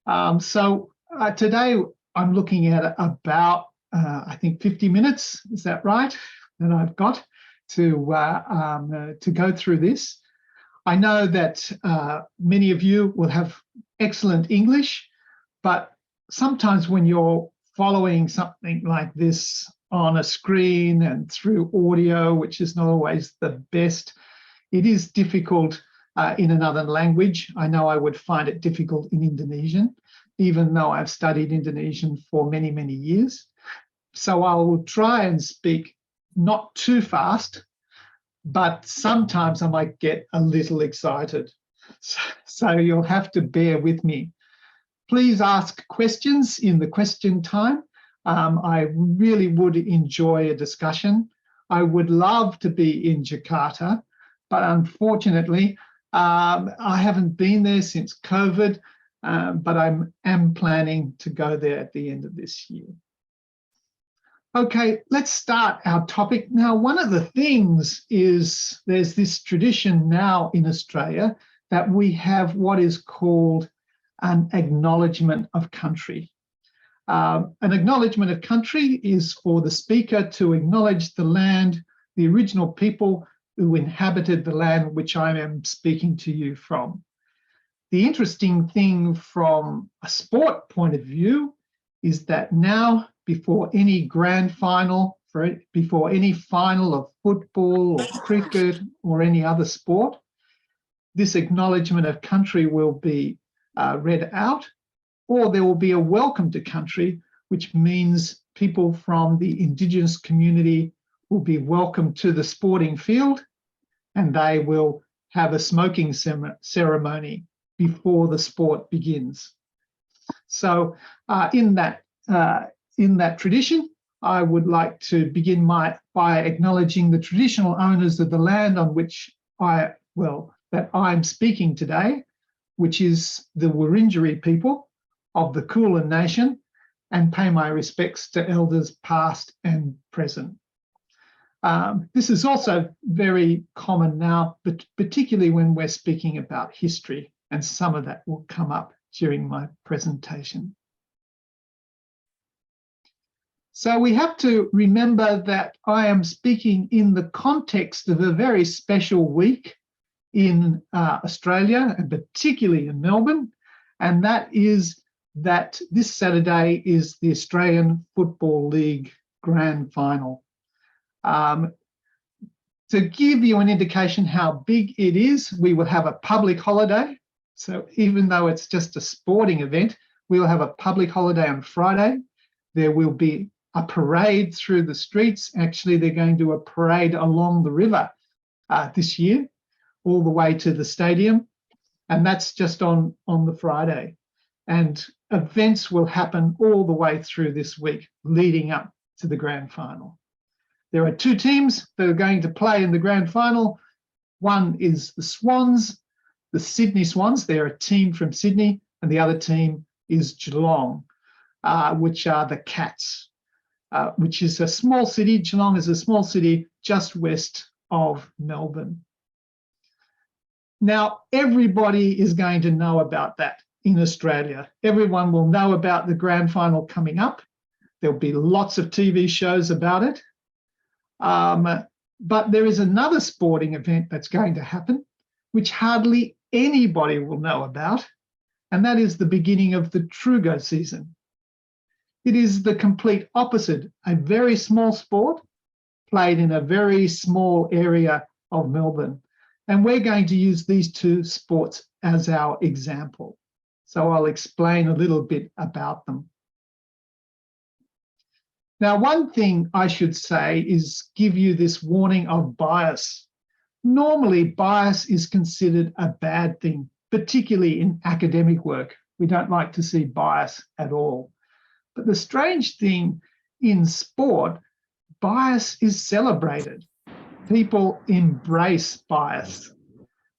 Today I'm looking at about, I think 50 minutes, is that right, that I've got to go through this. I know that many of you will have excellent English, but sometimes when you're following something like this on a screen and through audio, which is not always the best, it is difficult in another language. I know I would find it difficult in Indonesian, even though I've studied Indonesian for many, many years. So I will try and speak not too fast, but sometimes I might get a little excited. So you'll have to bear with me. Please ask questions in the question time. I really would enjoy a discussion. I would love to be in Jakarta, but unfortunately, I haven't been there since COVID, but I am planning to go there at the end of this year. Okay, let's start our topic. Now, one of the things is there's this tradition now in Australia that we have what is called an acknowledgement of country. An acknowledgement of country is for the speaker to acknowledge the land, the original people who inhabited the land which I am speaking to you from. The interesting thing from a sport point of view is that now, before any grand final, before any final of football or cricket or any other sport, this acknowledgement of country will be read out, or there will be a welcome to country, which means people from the Indigenous community will be welcomed to the sporting field, and they will have a smoking ceremony before the sport begins. So in that tradition, I would like to begin by acknowledging the traditional owners of the land on which that I'm speaking today, which is the Wurundjeri people of the Kulin Nation, and pay my respects to elders past and present. This is also very common now, but particularly when we're speaking about history, and some of that will come up during my presentation. So we have to remember that I am speaking in the context of a very special week in Australia, and particularly in Melbourne, and that is that this Saturday is the Australian Football League Grand Final. To give you an indication how big it is, we will have a public holiday. So even though it's just a sporting event, we will have a public holiday on Friday. There will be a parade through the streets. Actually, they're going to do a parade along the river this year, all the way to the stadium. And that's just on the Friday. And events will happen all the way through this week leading up to the grand final. There are two teams that are going to play in the grand final. One is the Swans, the Sydney Swans. They're a team from Sydney, and the other team is Geelong, which are the Cats, which is a small city. Geelong is a small city just west of Melbourne. Now, everybody is going to know about that in Australia. Everyone will know about the grand final coming up. There'll be lots of TV shows about it. But there is another sporting event that's going to happen, which hardly anybody will know about, and that is the beginning of the Trugo season. It is the complete opposite, a very small sport played in a very small area of Melbourne. And we're going to use these two sports as our example. So I'll explain a little bit about them. Now, one thing I should say is give you this warning of bias. Normally, bias is considered a bad thing, particularly in academic work. We don't like to see bias at all. But the strange thing in sport, bias is celebrated. People embrace bias.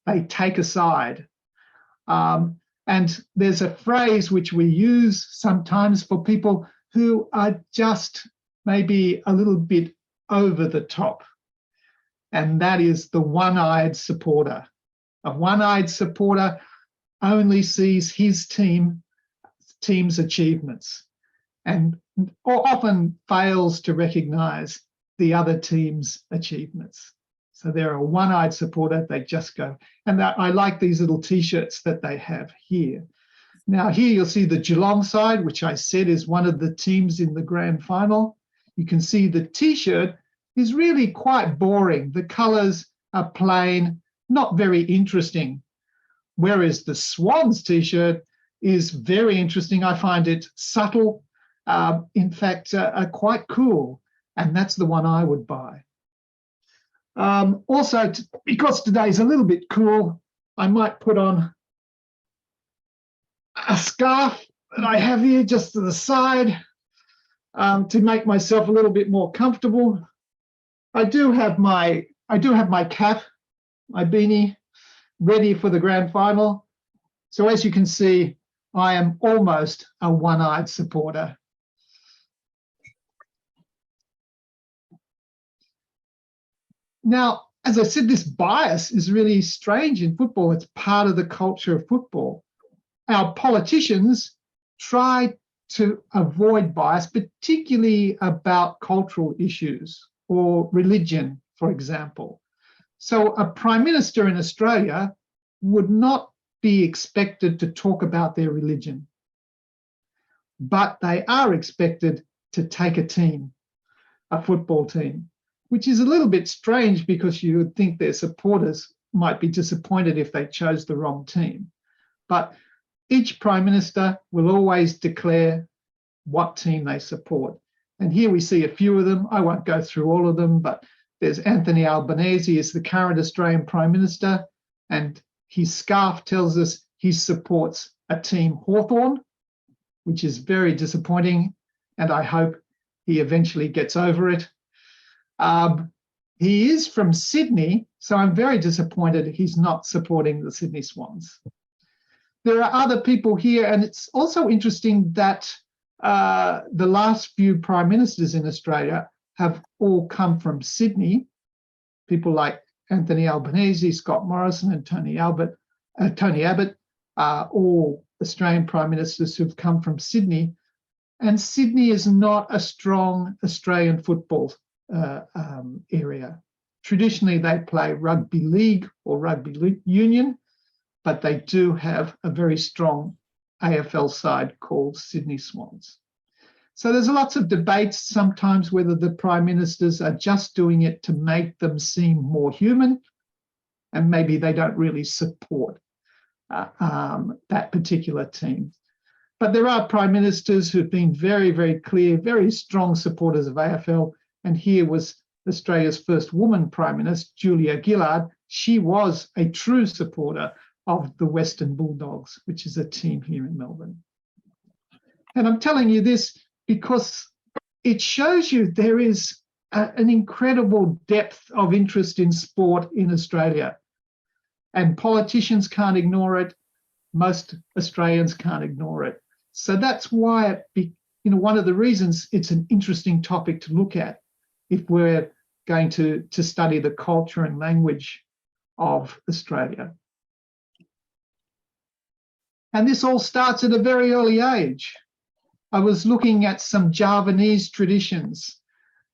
They take a side. And there's a phrase which we use sometimes for people who are just maybe a little bit over the top. And that is the one-eyed supporter. A one-eyed supporter only sees his team team's achievements and often fails to recognise the other team's achievements. So they're a one-eyed supporter, they just go. And I like these little T-shirts that they have here. Now here you'll see the Geelong side, which I said is one of the teams in the grand final. You can see the T-shirt is really quite boring. The colours are plain, not very interesting. Whereas the Swans T-shirt is very interesting. I find it subtle, in fact, quite cool. And that's the one I would buy. Also, because today's a little bit cool, I might put on a scarf that I have here just to the side to make myself a little bit more comfortable. I do have my cap, my beanie, ready for the grand final. So as you can see, I am almost a one-eyed supporter. Now, as I said, this bias is really strange in football. It's part of the culture of football. Our politicians try to avoid bias, particularly about cultural issues or religion, for example. So a prime minister in Australia would not be expected to talk about their religion, but they are expected to take a team, a football team, which is a little bit strange because you would think their supporters might be disappointed if they chose the wrong team. But each prime minister will always declare what team they support. And here we see a few of them. I won't go through all of them, but there's Anthony Albanese is the current Australian Prime Minister, and his scarf tells us he supports a team Hawthorn, which is very disappointing, and I hope he eventually gets over it. He is from Sydney, so I'm very disappointed he's not supporting the Sydney Swans. There are other people here, and it's also interesting that the last few prime ministers in Australia have all come from Sydney. People like Anthony Albanese, Scott Morrison, and Tony Abbott are all Australian prime ministers who've come from Sydney. And Sydney is not a strong Australian football area. Traditionally, they play rugby league or rugby union, but they do have a very strong AFL side called Sydney Swans. So there's lots of debates sometimes whether the prime ministers are just doing it to make them seem more human, and maybe they don't really support that particular team. But there are prime ministers who've been very, very clear, very strong supporters of AFL. And here was Australia's first woman prime minister, Julia Gillard. She was a true supporter of the Western Bulldogs, which is a team here in Melbourne. And I'm telling you this because it shows you there is an incredible depth of interest in sport in Australia. And politicians can't ignore it. Most Australians can't ignore it. So that's why, one of the reasons it's an interesting topic to look at if we're going to study the culture and language of Australia. And this all starts at a very early age. I was looking at some Javanese traditions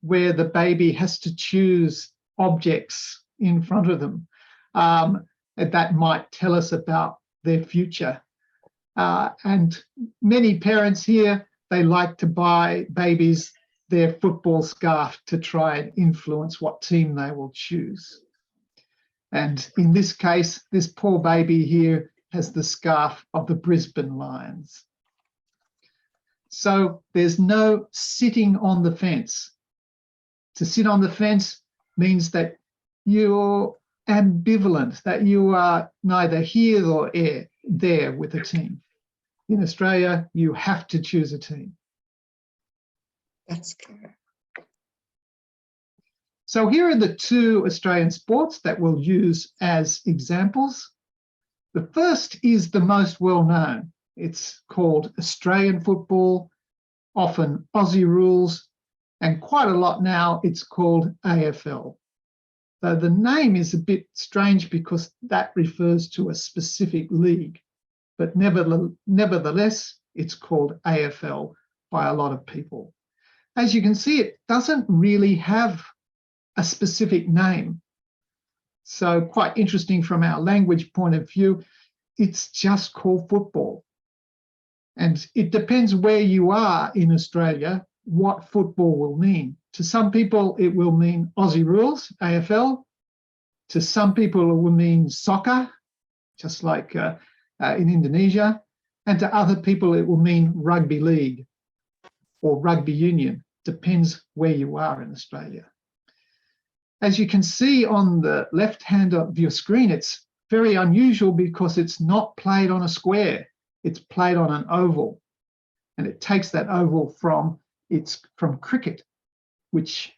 where the baby has to choose objects in front of them that might tell us about their future. And many parents here, they like to buy babies their football scarf to try and influence what team they will choose. And in this case, this poor baby here has the scarf of the Brisbane Lions. So there's no sitting on the fence. To sit on the fence means that you're ambivalent, that you are neither here nor there with a team. In Australia, you have to choose a team. That's clear. So here are the two Australian sports that we'll use as examples. The first is the most well-known. It's called Australian football, often Aussie rules, and quite a lot now it's called AFL. So the name is a bit strange because that refers to a specific league, but nevertheless, it's called AFL by a lot of people. As you can see, it doesn't really have a specific name. So quite interesting from our language point of view, it's just called football. And it depends where you are in Australia, what football will mean. To some people, it will mean Aussie rules, AFL. To some people, it will mean soccer, just like in Indonesia. And to other people, it will mean rugby league or rugby union. Depends where you are in Australia. As you can see on the left hand of your screen, it's very unusual because it's not played on a square. It's played on an oval. And it takes that oval from cricket, which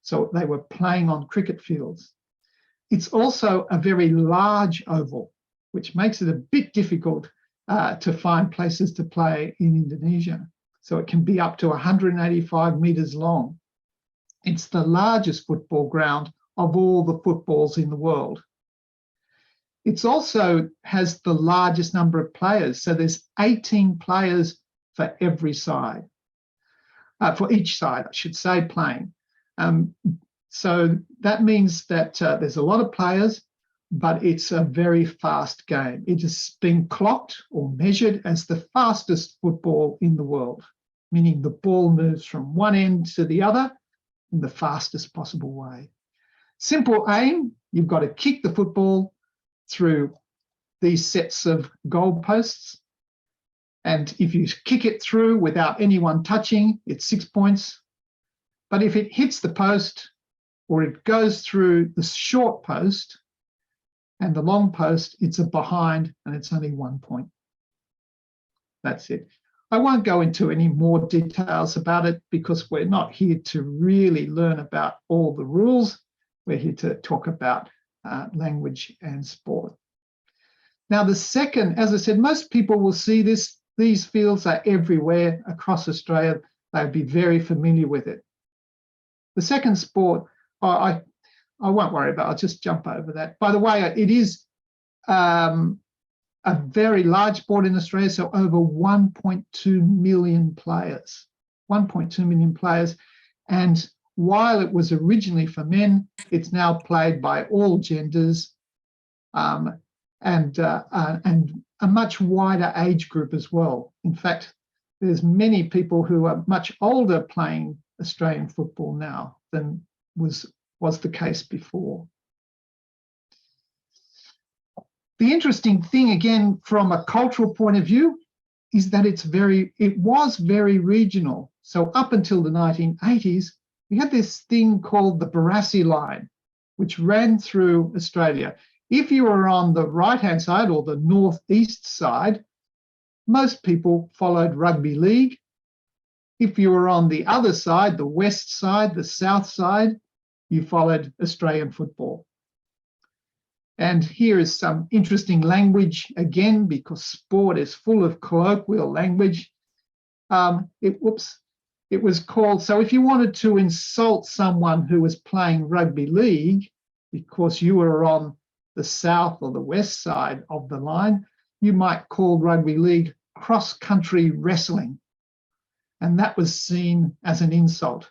so they were playing on cricket fields. It's also a very large oval, which makes it a bit difficult to find places to play in Indonesia. So it can be up to 185 meters long. It's the largest football ground of all the footballs in the world. It also has the largest number of players. So there's 18 players for every side, for each side, I should say, playing. So that means that there's a lot of players, but it's a very fast game. It has been clocked or measured as the fastest football in the world, meaning the ball moves from one end to the other in the fastest possible way. Simple aim, you've got to kick the football through these sets of goalposts. And if you kick it through without anyone touching, it's 6 points. But if it hits the post or it goes through the short post and the long post, it's a behind and it's only 1 point. That's it. I won't go into any more details about it because we're not here to really learn about all the rules. We're here to talk about language and sport. Now, the second, as I said, most people will see this. These fields are everywhere across Australia. They'll be very familiar with it. The second sport, I won't worry about. I'll just jump over that. By the way, it is a very large sport in Australia, so over 1.2 million players. 1.2 million players. And while it was originally for men, it's now played by all genders and a much wider age group as well. In fact, there's many people who are much older playing Australian football now than was the case before. The interesting thing, again, from a cultural point of view, is that it was very regional. So up until the 1980s, we had this thing called the Barassi line, which ran through Australia. If you were on the right-hand side or the northeast side, most people followed rugby league. If you were on the other side, the west side, the south side, you followed Australian football. And here is some interesting language, again, because sport is full of colloquial language. It was called, so if you wanted to insult someone who was playing rugby league because you were on the south or the west side of the line, you might call rugby league cross-country wrestling. And that was seen as an insult.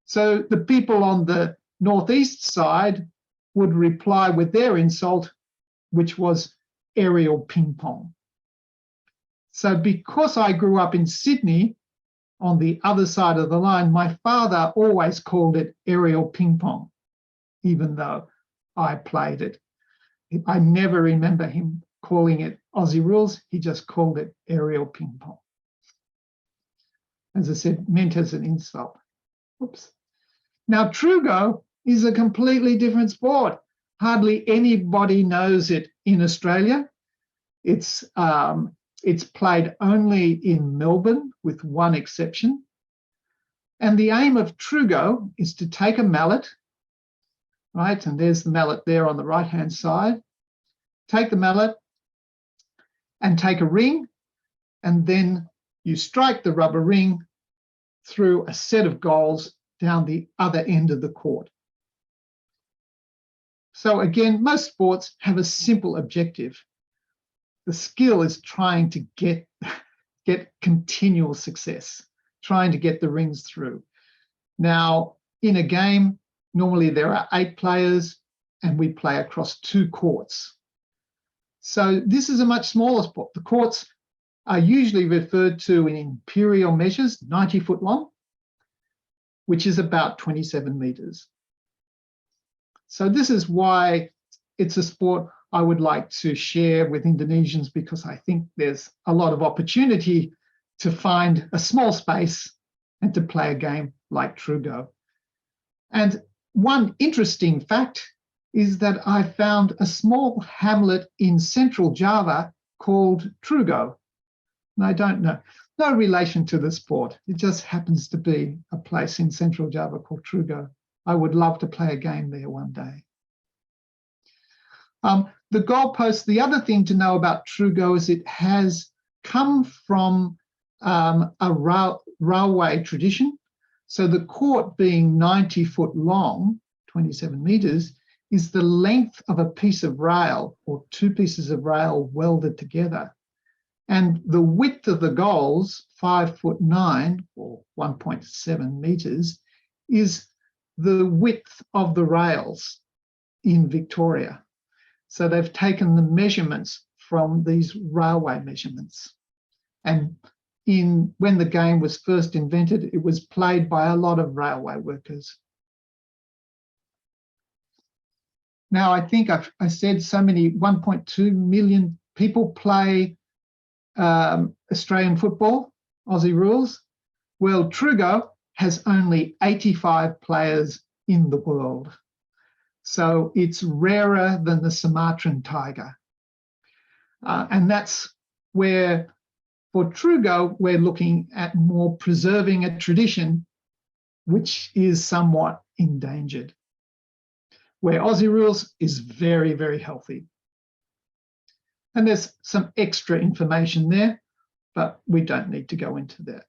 So the people on the northeast side would reply with their insult, which was aerial ping pong. So because I grew up in Sydney, on the other side of the line, my father always called it aerial ping pong, even though I played it. I never remember him calling it Aussie rules. He just called it aerial ping pong. As I said, meant as an insult. Oops. Now, Trugo is a completely different sport. Hardly anybody knows it in Australia. It's played only in Melbourne, with one exception. And the aim of Trugo is to take a mallet, right? And there's the mallet there on the right-hand side. Take the mallet and take a ring, and then you strike the rubber ring through a set of goals down the other end of the court. So again, most sports have a simple objective. The skill is trying to get get continual success, trying to get the rings through. Now, in a game, normally there are 8 players and we play across 2 courts. So this is a much smaller sport. The courts are usually referred to in imperial measures, 90 foot long, which is about 27 meters. So this is why it's a sport I would like to share with Indonesians, because I think there's a lot of opportunity to find a small space and to play a game like Trugo. And one interesting fact is that I found a small hamlet in central Java called Trugo. And I don't know, no relation to the sport. It just happens to be a place in central Java called Trugo. I would love to play a game there one day. The goalpost, the other thing to know about Trugo is it has come from a railway tradition. So the court being 90 foot long, 27 meters, is the length of a piece of rail or 2 pieces of rail welded together. And the width of the goals, 5'9" or 1.7 meters, is the width of the rails in Victoria. So they've taken the measurements from these railway measurements. And when the game was first invented, it was played by a lot of railway workers. Now, I think I said so many, 1.2 million people play Australian football, Aussie rules. Well, Trugo has only 85 players in the world. So it's rarer than the Sumatran tiger. And that's where, for Trugo, we're looking at more preserving a tradition which is somewhat endangered, where Aussie rules is very, very healthy. And there's some extra information there, but we don't need to go into that.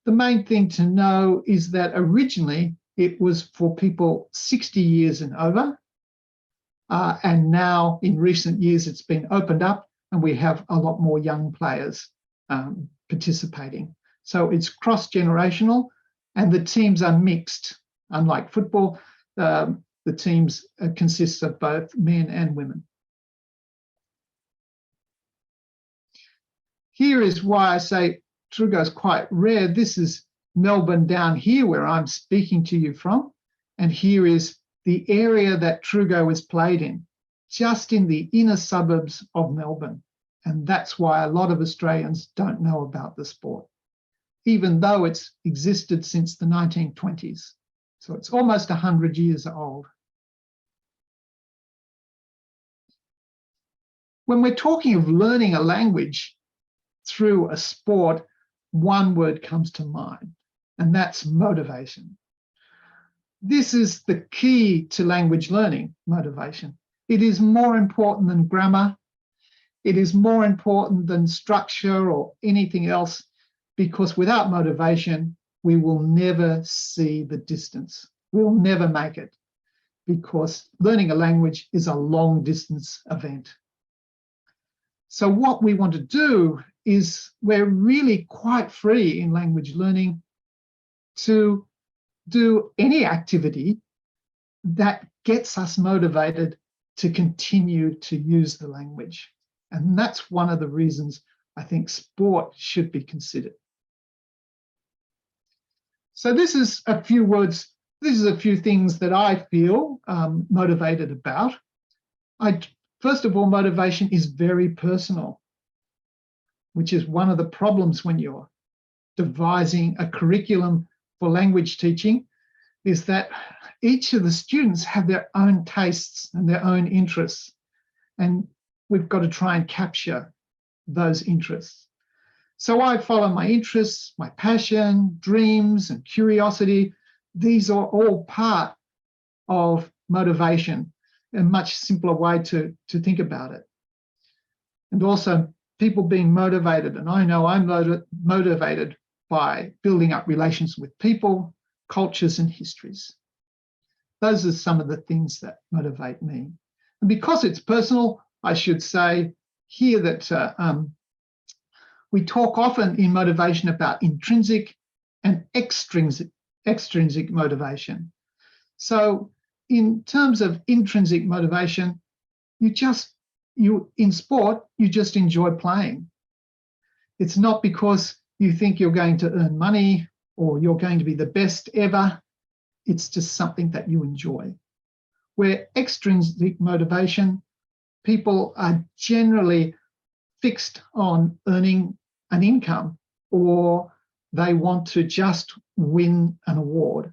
The main thing to know is that originally it was for people 60 years and over. And now in recent years, it's been opened up and we have a lot more young players participating. So it's cross-generational and the teams are mixed. Unlike football, the teams consist of both men and women. Here is why I say Trugo is quite rare. This is Melbourne down here where I'm speaking to you from. And here is the area that Trugo is played in, just in the inner suburbs of Melbourne. And that's why a lot of Australians don't know about the sport, even though it's existed since the 1920s. So it's almost 100 years old. When we're talking of learning a language through a sport, one word comes to mind, and that's motivation. This is the key to language learning, motivation. It is more important than grammar. It is more important than structure or anything else, because without motivation, we will never see the distance. We'll never make it, because learning a language is a long distance event. So what we want to do is we're really quite free in language learning to do any activity that gets us motivated to continue to use the language. And that's one of the reasons I think sport should be considered. So this is a few words, this is a few things that I feel motivated about. First of all, motivation is very personal, which is one of the problems when you're devising a curriculum for language teaching, is that each of the students have their own tastes and their own interests. And we've got to try and capture those interests. So I follow my interests, my passion, dreams, and curiosity. These are all part of motivation, a much simpler way to think about it. And also people being motivated, and I know I'm motivated by building up relations with people, cultures, and histories. Those are some of the things that motivate me. And because it's personal, I should say here that We talk often in motivation about intrinsic and extrinsic motivation. So in terms of intrinsic motivation, in sport, you just enjoy playing. It's not because you think you're going to earn money or you're going to be the best ever. It's just something that you enjoy. Where extrinsic motivation, people are generally fixed on earning an income, or they want to just win an award.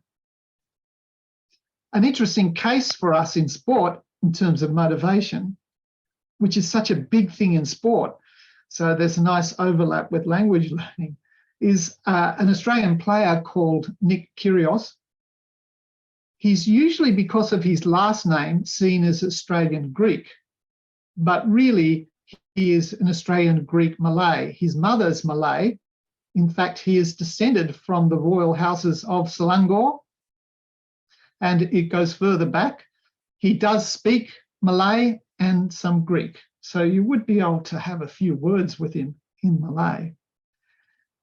An interesting case for us in sport in terms of motivation, which is such a big thing in sport, so there's a nice overlap with language learning, is an Australian player called Nick Kyrgios. He's usually, because of his last name, seen as Australian Greek, but really he is an Australian Greek Malay. His mother's Malay. In fact, he is descended from the royal houses of Selangor, and it goes further back. He does speak Malay and some Greek, so you would be able to have a few words with him in Malay.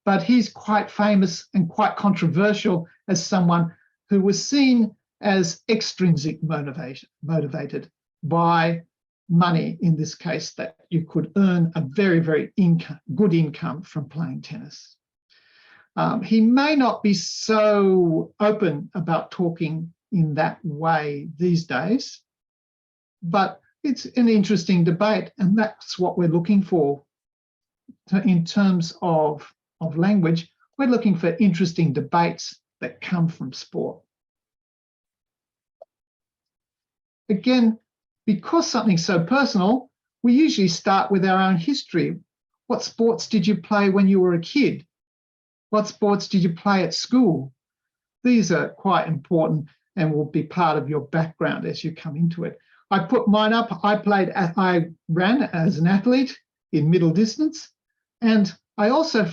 But he's quite famous and quite controversial as someone who was seen as extrinsic motivated by money, in this case, that you could earn a very, very good income from playing tennis. He may not be so open about talking in that way these days, but it's an interesting debate, and that's what we're looking for in terms of language. We're looking for interesting debates that come from sport. Again, because something's so personal, we usually start with our own history. What sports did you play when you were a kid? What sports did you play at school? These are quite important and will be part of your background as you come into it. I put mine up. I ran as an athlete in middle distance, and I also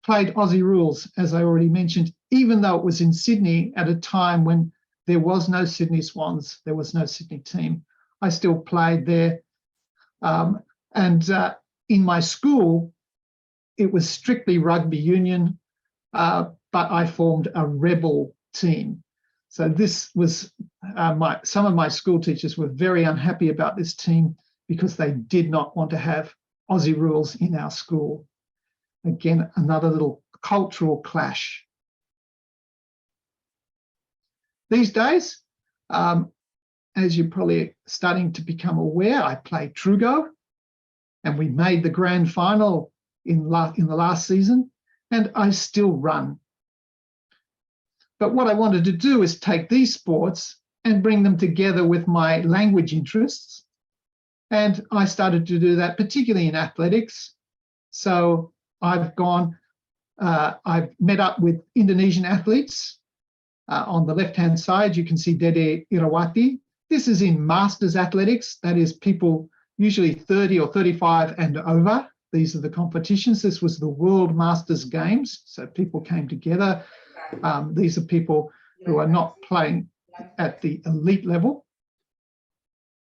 played Aussie rules, as I already mentioned, even though it was in Sydney at a time when there was no Sydney Swans, there was no Sydney team. I still played there. In my school, it was strictly rugby union, but I formed a rebel team. So this was some of my school teachers were very unhappy about this team because they did not want to have Aussie rules in our school. Again, another little cultural clash. These days, as you're probably starting to become aware, I play Trugo, and we made the grand final in the last season, and I still run. But what I wanted to do is take these sports and bring them together with my language interests. And I started to do that, particularly in athletics. So I've met up with Indonesian athletes. On the left-hand side, you can see Dede Irawati. This is in masters athletics. That is people usually 30 or 35 and over. These are the competitions. This was the World Masters Games. So people came together. These are people who are not playing at the elite level.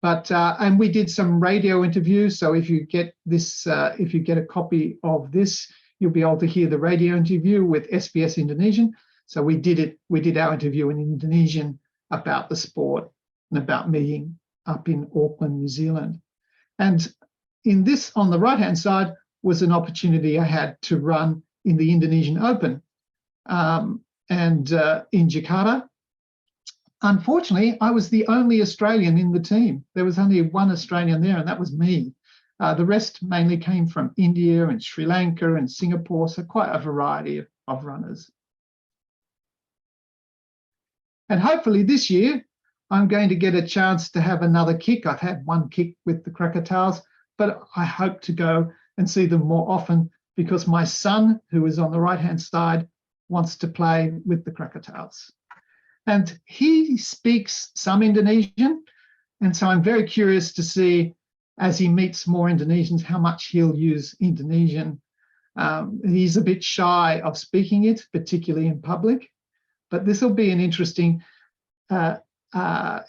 But and we did some radio interviews. So if you get this, if you get a copy of this, you'll be able to hear the radio interview with SBS Indonesian. So we did our interview in Indonesian about the sport and about meeting up in Auckland, New Zealand. And in this, on the right-hand side, was an opportunity I had to run in the Indonesian Open and in Jakarta. Unfortunately, I was the only Australian in the team. There was only one Australian there, and that was me. The rest mainly came from India and Sri Lanka and Singapore, so quite a variety of runners. And hopefully this year, I'm going to get a chance to have another kick. I've had one kick with the Krakatau's, but I hope to go and see them more often because my son, who is on the right-hand side, wants to play with the Krakatau's. And he speaks some Indonesian, and so I'm very curious to see, as he meets more Indonesians, how much he'll use Indonesian. He's a bit shy of speaking it, particularly in public, but this will be an interesting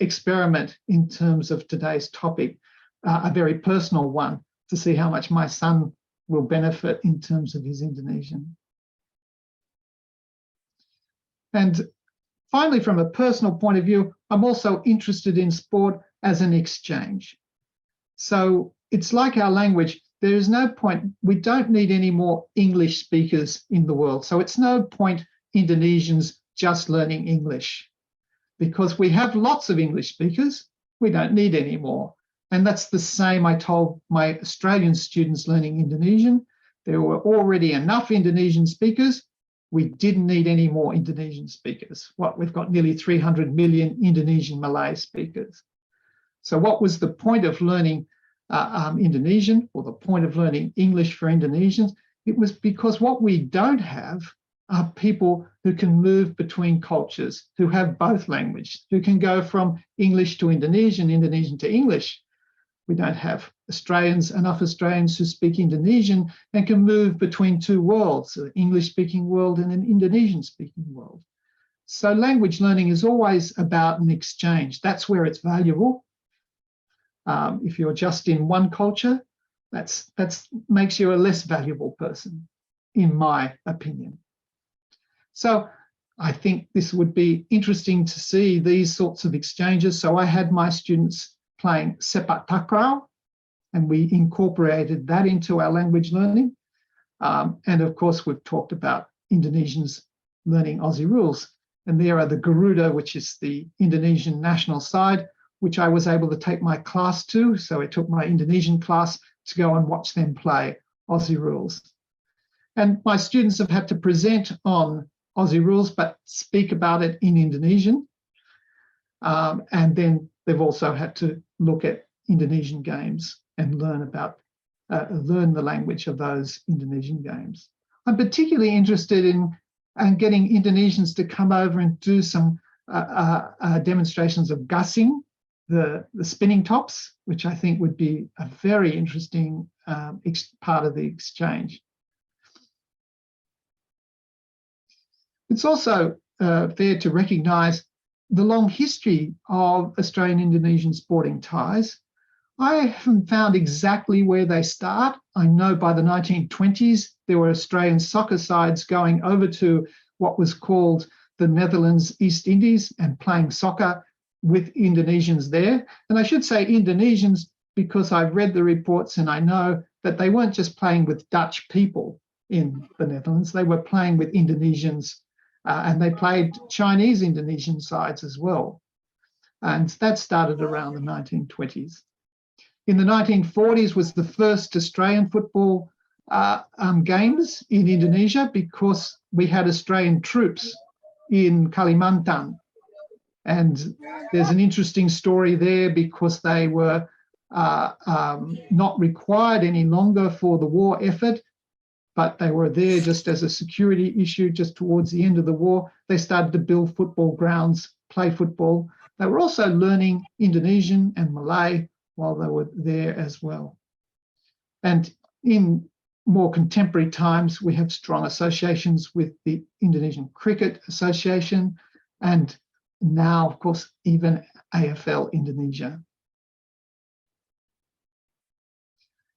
experiment in terms of today's topic, a very personal one, to see how much my son will benefit in terms of his Indonesian. And finally, from a personal point of view, I'm also interested in sport as an exchange. So it's like our language. There is no point, we don't need any more English speakers in the world. So it's no point Indonesians just learning English, because we have lots of English speakers. We don't need any more. And that's the same I told my Australian students learning Indonesian. There were already enough Indonesian speakers. We didn't need any more Indonesian speakers. We've got nearly 300 million Indonesian Malay speakers. So what was the point of learning Indonesian, or the point of learning English for Indonesians? It was because what we don't have are people who can move between cultures, who have both languages, who can go from English to Indonesian, Indonesian to English. We don't have enough Australians who speak Indonesian and can move between two worlds, an English-speaking world and an Indonesian-speaking world. So language learning is always about an exchange. That's where it's valuable. If you're just in one culture, that makes you a less valuable person, in my opinion. So I think this would be interesting to see these sorts of exchanges. So I had my students playing sepak takraw, and we incorporated that into our language learning. And of course, we've talked about Indonesians learning Aussie rules. And there are the Garuda, which is the Indonesian national side, which I was able to take my class to. So I took my Indonesian class to go and watch them play Aussie rules. And my students have had to present on Aussie rules, but speak about it in Indonesian. And then they've also had to look at Indonesian games and learn the language of those Indonesian games. I'm particularly interested in getting Indonesians to come over and do some demonstrations of gasing, the spinning tops, which I think would be a very interesting part of the exchange. It's also fair to recognise the long history of Australian-Indonesian sporting ties. I haven't found exactly where they start. I know by the 1920s, there were Australian soccer sides going over to what was called the Netherlands East Indies and playing soccer with Indonesians there. And I should say Indonesians because I've read the reports and I know that they weren't just playing with Dutch people in the Netherlands, they were playing with Indonesians and they played Chinese Indonesian sides as well. And that started around the 1920s. In the 1940s was the first Australian football games in Indonesia because we had Australian troops in Kalimantan. And there's an interesting story there because they were not required any longer for the war effort, but they were there just as a security issue just towards the end of the war. They started to build football grounds, play football. They were also learning Indonesian and Malay while they were there as well. And in more contemporary times, we have strong associations with the Indonesian Cricket Association and now, of course, even AFL Indonesia.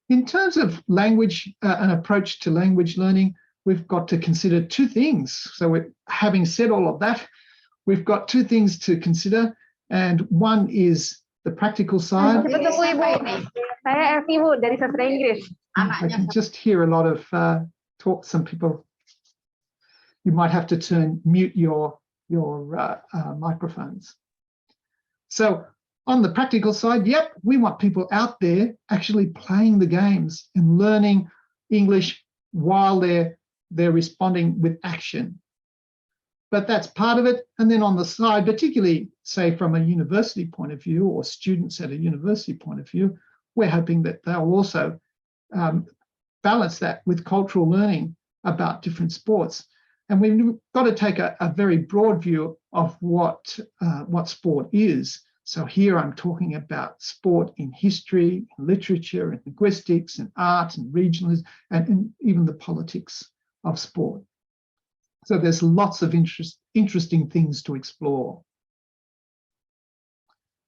In terms of language, an approach to language learning, we've got to consider two things. So having said all of that, we've got two things to consider. And one is the practical side. Saya Evi, Bu, dari Sastra Inggris. I can just hear a lot of talk. Some people, you might have to mute your microphones. So on the practical side, yep, we want people out there actually playing the games and learning English while they're responding with action. But that's part of it. And then on the side, particularly, say, from a university point of view or students at a university point of view, we're hoping that they'll also balance that with cultural learning about different sports. And we've got to take a very broad view of what sport is. So here I'm talking about sport in history, in literature, and linguistics, and art, and regionalism, and even the politics of sport. So there's lots of interesting things to explore.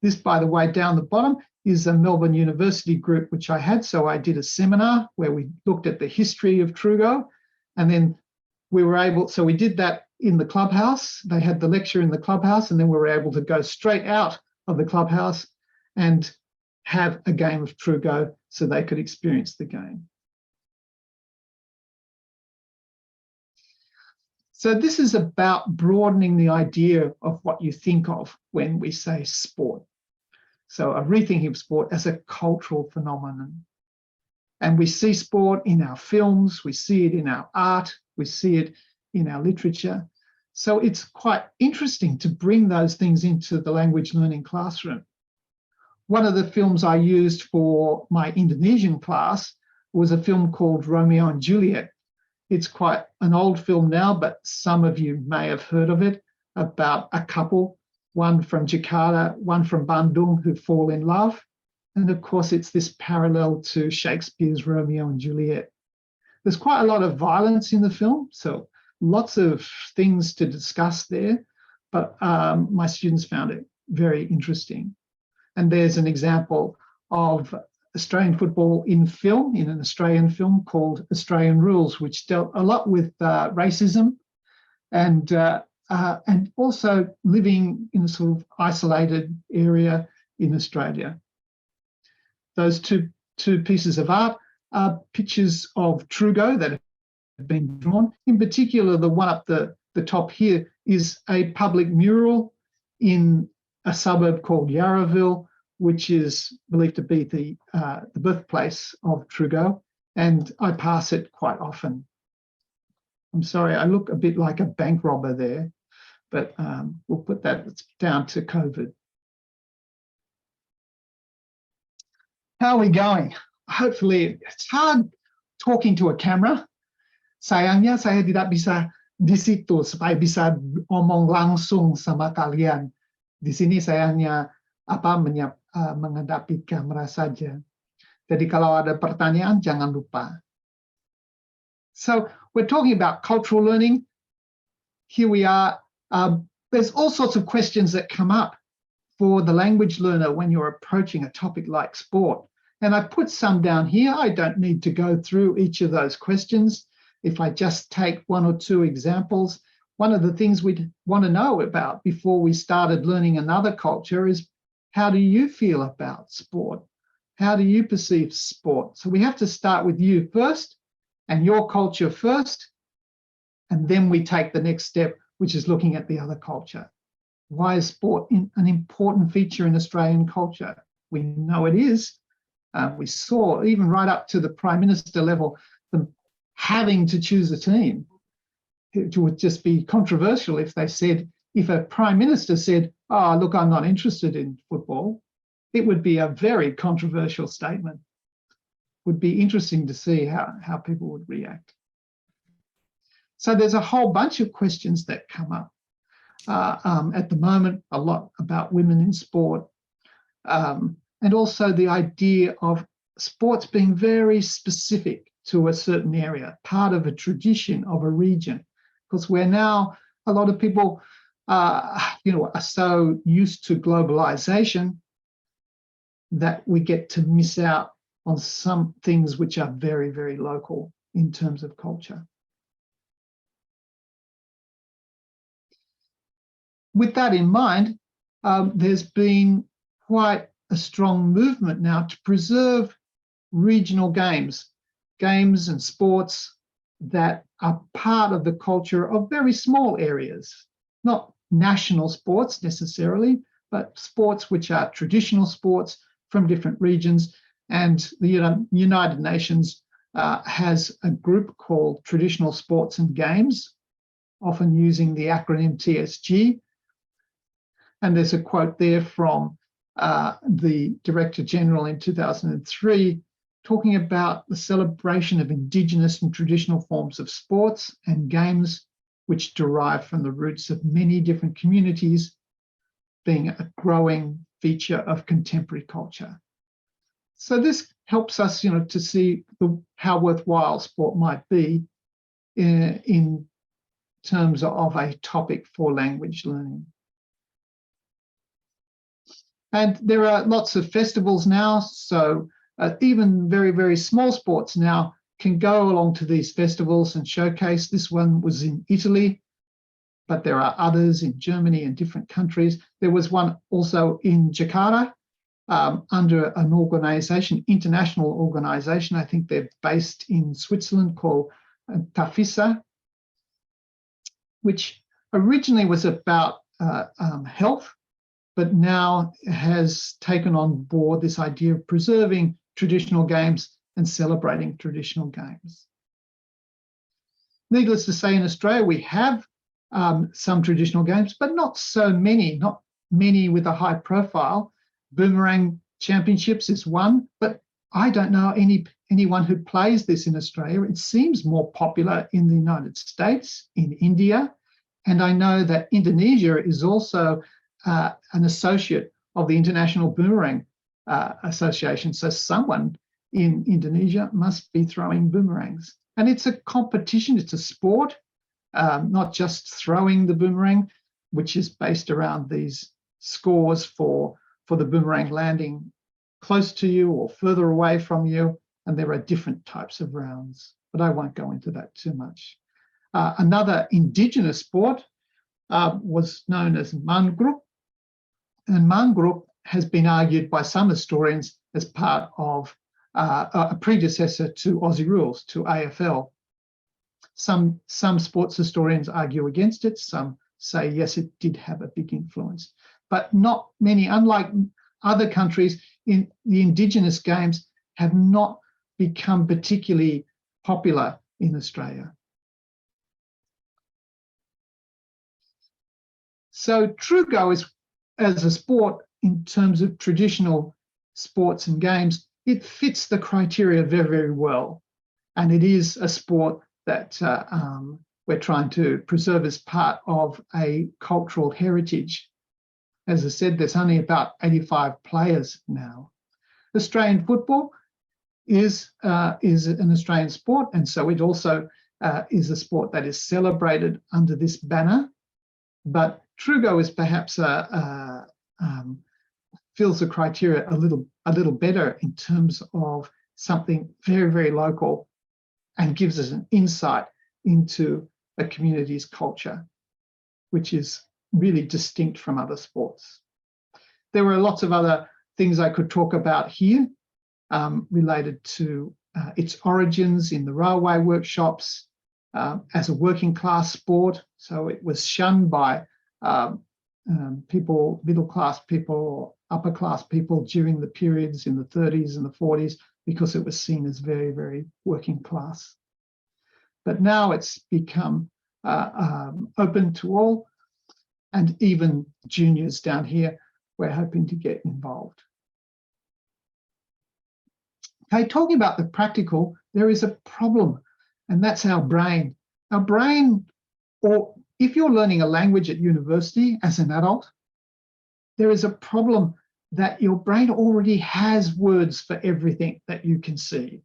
This, by the way, down the bottom is a Melbourne University group which I had. So I did a seminar where we looked at the history of Trugo, and then we were able, so we did that in the clubhouse. They had the lecture in the clubhouse, and then we were able to go straight out of the clubhouse and have a game of Trugo so they could experience the game. So this is about broadening the idea of what you think of when we say sport. So a rethinking of sport as a cultural phenomenon. And we see sport in our films, we see it in our art, we see it in our literature. So it's quite interesting to bring those things into the language learning classroom. One of the films I used for my Indonesian class was a film called Romeo and Juliet. It's quite an old film now, but some of you may have heard of it, about a couple, one from Jakarta, one from Bandung, who fall in love. And of course, it's this parallel to Shakespeare's Romeo and Juliet. There's quite a lot of violence in the film, so lots of things to discuss there, but my students found it very interesting. And there's an example of Australian football in film, in an Australian film called Australian Rules, which dealt a lot with racism and also living in a sort of isolated area in Australia. Those two pieces of art are pictures of Trugo that have been drawn. In particular, the one up the top here is a public mural in a suburb called Yarraville, which is believed to be the birthplace of Trugo, and I pass it quite often. I'm sorry, I look a bit like a bank robber there, but we'll put that down to COVID. How are we going? Hopefully, it's hard talking to a camera. Sayangnya saya tidak bisa di situ supaya bisa omong langsung sama kalian. Di sini saya hanya menghadapi kamera saja. Jadi kalau ada pertanyaan jangan lupa. So we're talking about cultural learning. Here we are. There's all sorts of questions that come up for the language learner when you're approaching a topic like sport. And I put some down here. I don't need to go through each of those questions. If I just take one or two examples, one of the things we'd want to know about before we started learning another culture is, how do you feel about sport? How do you perceive sport? So we have to start with you first and your culture first, and then we take the next step, which is looking at the other culture. Why is sport an important feature in Australian culture? We know it is. We saw, even right up to the Prime Minister level, them having to choose a team. It would just be controversial if they said, if a Prime Minister said, oh, look, I'm not interested in football, it would be a very controversial statement. Would be interesting to see how people would react. So there's a whole bunch of questions that come up. At the moment, a lot about women in sport, and also the idea of sports being very specific to a certain area, part of a tradition of a region. Because we're now, a lot of people are so used to globalization that we get to miss out on some things which are very, very local in terms of culture. With that in mind, there's been quite a strong movement now to preserve regional games and sports that are part of the culture of very small areas, not national sports necessarily, but sports which are traditional sports from different regions. And the United Nations has a group called Traditional Sports and Games, often using the acronym TSG. And there's a quote there from the Director General in 2003, talking about the celebration of Indigenous and traditional forms of sports and games, which derive from the roots of many different communities, being a growing feature of contemporary culture. So this helps us, to see how worthwhile sport might be in terms of a topic for language learning. And there are lots of festivals now, so even very, very small sports now can go along to these festivals and showcase. This one was in Italy, but there are others in Germany and different countries. There was one also in Jakarta under an organization, international organization. I think they're based in Switzerland, called Tafisa, which originally was about health, but now has taken on board this idea of preserving traditional games and celebrating traditional games. Needless to say, in Australia, we have some traditional games, but not so many, not many with a high profile. Boomerang Championships is one, but I don't know anyone who plays this in Australia. It seems more popular in the United States, in India, and I know that Indonesia is also an associate of the International Boomerang Association. So someone in Indonesia must be throwing boomerangs. And it's a competition, it's a sport, not just throwing the boomerang, which is based around these scores for the boomerang landing close to you or further away from you. And there are different types of rounds, but I won't go into that too much. Another indigenous sport was known as mangruk. And mangruk has been argued by some historians as part of a predecessor to Aussie rules, to AFL. Some sports historians argue against it. Some say, yes, it did have a big influence, but not many. Unlike other countries, in the indigenous games have not become particularly popular in Australia. So Trugo is, as a sport, in terms of traditional sports and games, it fits the criteria very, very well. And it is a sport that we're trying to preserve as part of a cultural heritage. As I said, there's only about 85 players now. Australian football is an Australian sport, and so it also is a sport that is celebrated under this banner. But Trugo is perhaps fills the criteria a little better in terms of something very, very local and gives us an insight into a community's culture, which is really distinct from other sports. There were lots of other things I could talk about here related to its origins in the railway workshops as a working class sport. So it was shunned by people, middle class people or upper class people during the periods in the 30s and the 40s because it was seen as very, very working class. But now it's become open to all, and even juniors down here, we're hoping to get involved. Okay, talking about the practical, there is a problem, and that's our brain. Our brain, or if you're learning a language at university as an adult, there is a problem that your brain already has words for everything that you can see.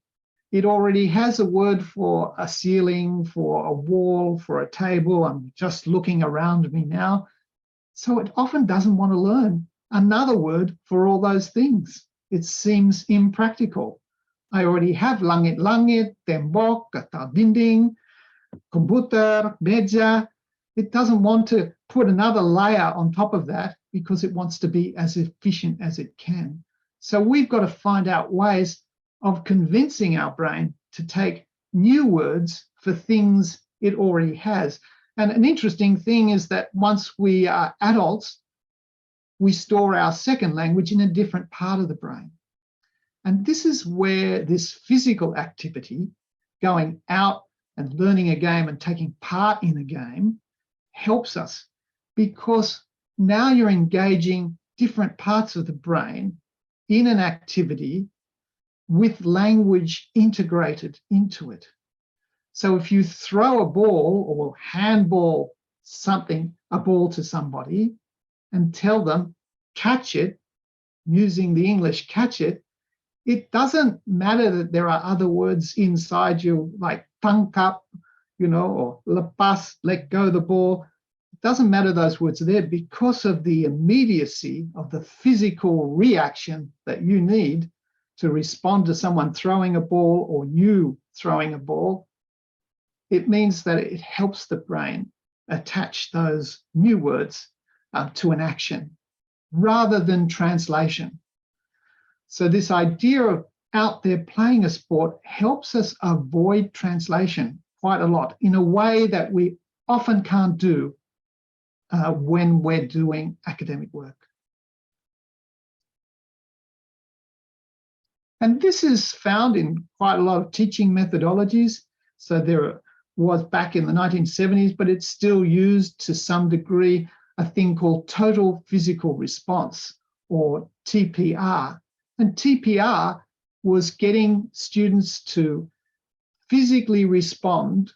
It already has a word for a ceiling, for a wall, for a table. I'm just looking around me now. So it often doesn't want to learn another word for all those things. It seems impractical. I already have langit-langit, tembok, atau dinding, komputer, meja. It doesn't want to put another layer on top of that because it wants to be as efficient as it can. So we've got to find out ways of convincing our brain to take new words for things it already has. And an interesting thing is that once we are adults, we store our second language in a different part of the brain. And this is where this physical activity, going out and learning a game and taking part in a game, helps us, because now you're engaging different parts of the brain in an activity with language integrated into it. So if you throw a ball or handball something, a ball to somebody, and tell them, catch it, using the English catch it, it doesn't matter that there are other words inside you like tangkap, or lepas, let go the ball. doesn't matter those words are there because of the immediacy of the physical reaction that you need to respond to someone throwing a ball or you throwing a ball. It means that it helps the brain attach those new words to an action rather than translation. So this idea of out there playing a sport helps us avoid translation quite a lot in a way that we often can't do when we're doing academic work. And this is found in quite a lot of teaching methodologies. So there was back in the 1970s, but it's still used to some degree, a thing called total physical response, or TPR. And TPR was getting students to physically respond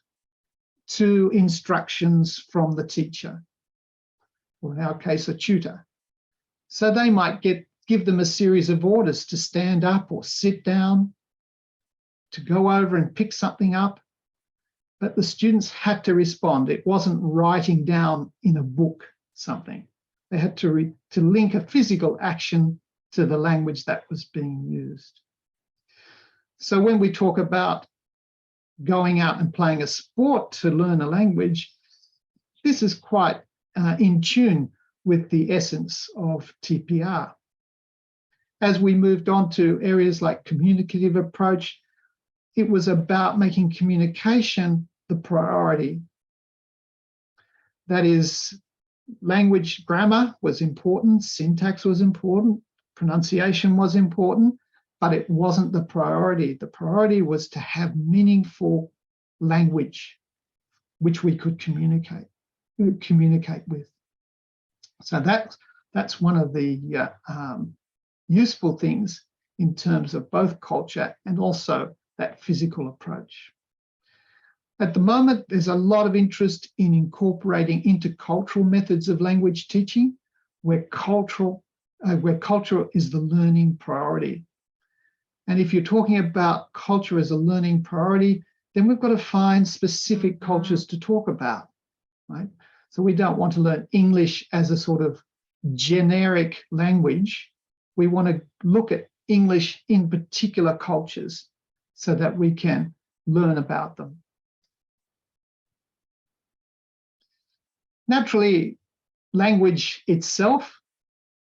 to instructions from the teacher, or in our case, a tutor. So they might give them a series of orders to stand up or sit down, to go over and pick something up, but the students had to respond. It wasn't writing down in a book something. They had to link a physical action to the language that was being used. So when we talk about going out and playing a sport to learn a language, this is quite in tune with the essence of TPR. As we moved on to areas like communicative approach, it was about making communication the priority. That is, language grammar was important, syntax was important, pronunciation was important, but it wasn't the priority. The priority was to have meaningful language which we could communicate with. So that's one of the useful things in terms of both culture and also that physical approach. At the moment, there's a lot of interest in incorporating intercultural methods of language teaching, where culture is the learning priority. And if you're talking about culture as a learning priority, then we've got to find specific cultures to talk about, right? So we don't want to learn English as a sort of generic language. We want to look at English in particular cultures so that we can learn about them. Naturally, language itself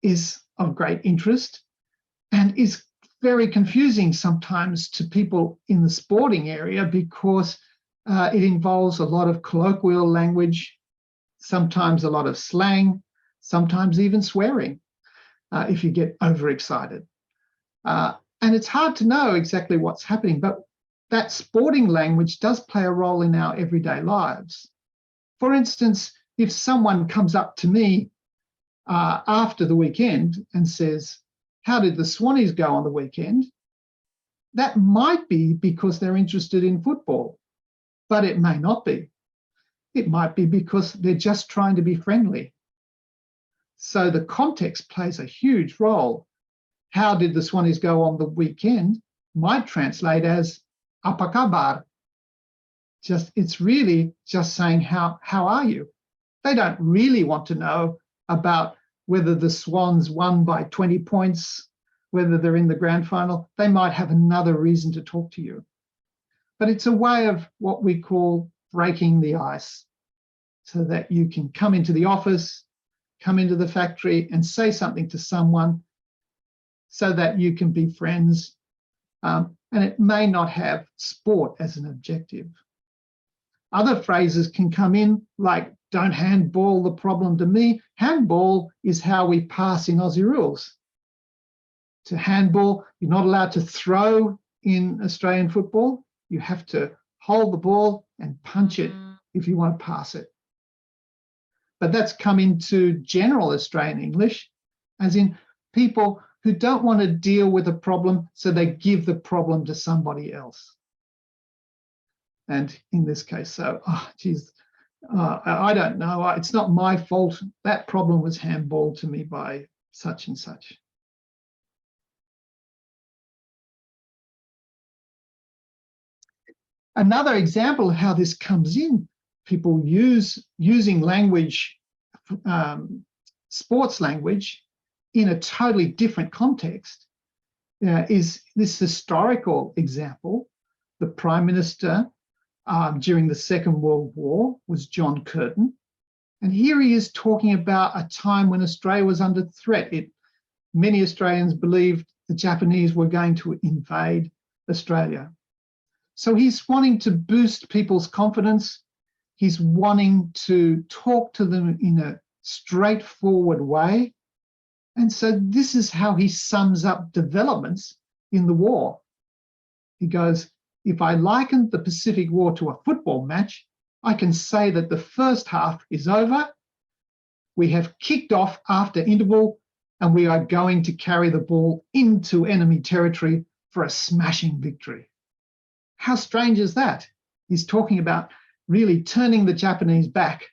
is of great interest and is very confusing sometimes to people in the sporting area because it involves a lot of colloquial language, sometimes a lot of slang, sometimes even swearing if you get overexcited. And it's hard to know exactly what's happening, but that sporting language does play a role in our everyday lives. For instance, if someone comes up to me after the weekend and says, "How did the Swannies go on the weekend?" that might be because they're interested in football, but it may not be. It might be because they're just trying to be friendly. So the context plays a huge role. "How did the Swannies go on the weekend?" might translate as "Apa kabar?" It's really just saying, how are you? They don't really want to know about whether the Swans won by 20 points, whether they're in the grand final. They might have another reason to talk to you. But it's a way of what we call breaking the ice, so that you can come into the office, come into the factory and say something to someone so that you can be friends. And it may not have sport as an objective. Other phrases can come in like, "Don't handball the problem to me." Handball is how we pass in Aussie rules. To handball, you're not allowed to throw in Australian football. You have to hold the ball and punch it if you want to pass it. But that's come into general Australian English, as in people who don't want to deal with a problem, so they give the problem to somebody else. And in this case, so, I don't know, it's not my fault. That problem was handballed to me by such and such. Another example of how this comes in, people using language sports language in a totally different context is this historical example. The Prime Minister during the Second World War was John Curtin. And here he is talking about a time when Australia was under threat. Many Australians believed the Japanese were going to invade Australia. So he's wanting to boost people's confidence. He's wanting to talk to them in a straightforward way. And so this is how he sums up developments in the war. He goes, if I liken the Pacific War to a football match, I can say that the first half is over. We have kicked off after interval, and we are going to carry the ball into enemy territory for a smashing victory. How strange is that? He's talking about really turning the Japanese back,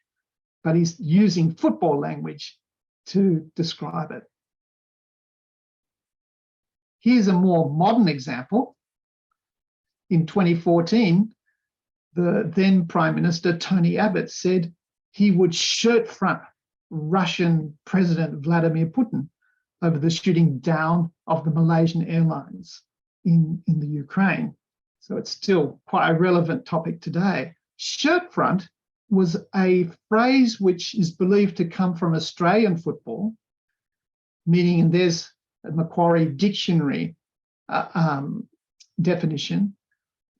but he's using football language to describe it. Here's a more modern example. In 2014, the then Prime Minister, Tony Abbott, said he would shirt front Russian President Vladimir Putin over the shooting down of the Malaysian Airlines in the Ukraine. So it's still quite a relevant topic today. Shirt front was a phrase which is believed to come from Australian football, meaning, and there's a Macquarie Dictionary definition,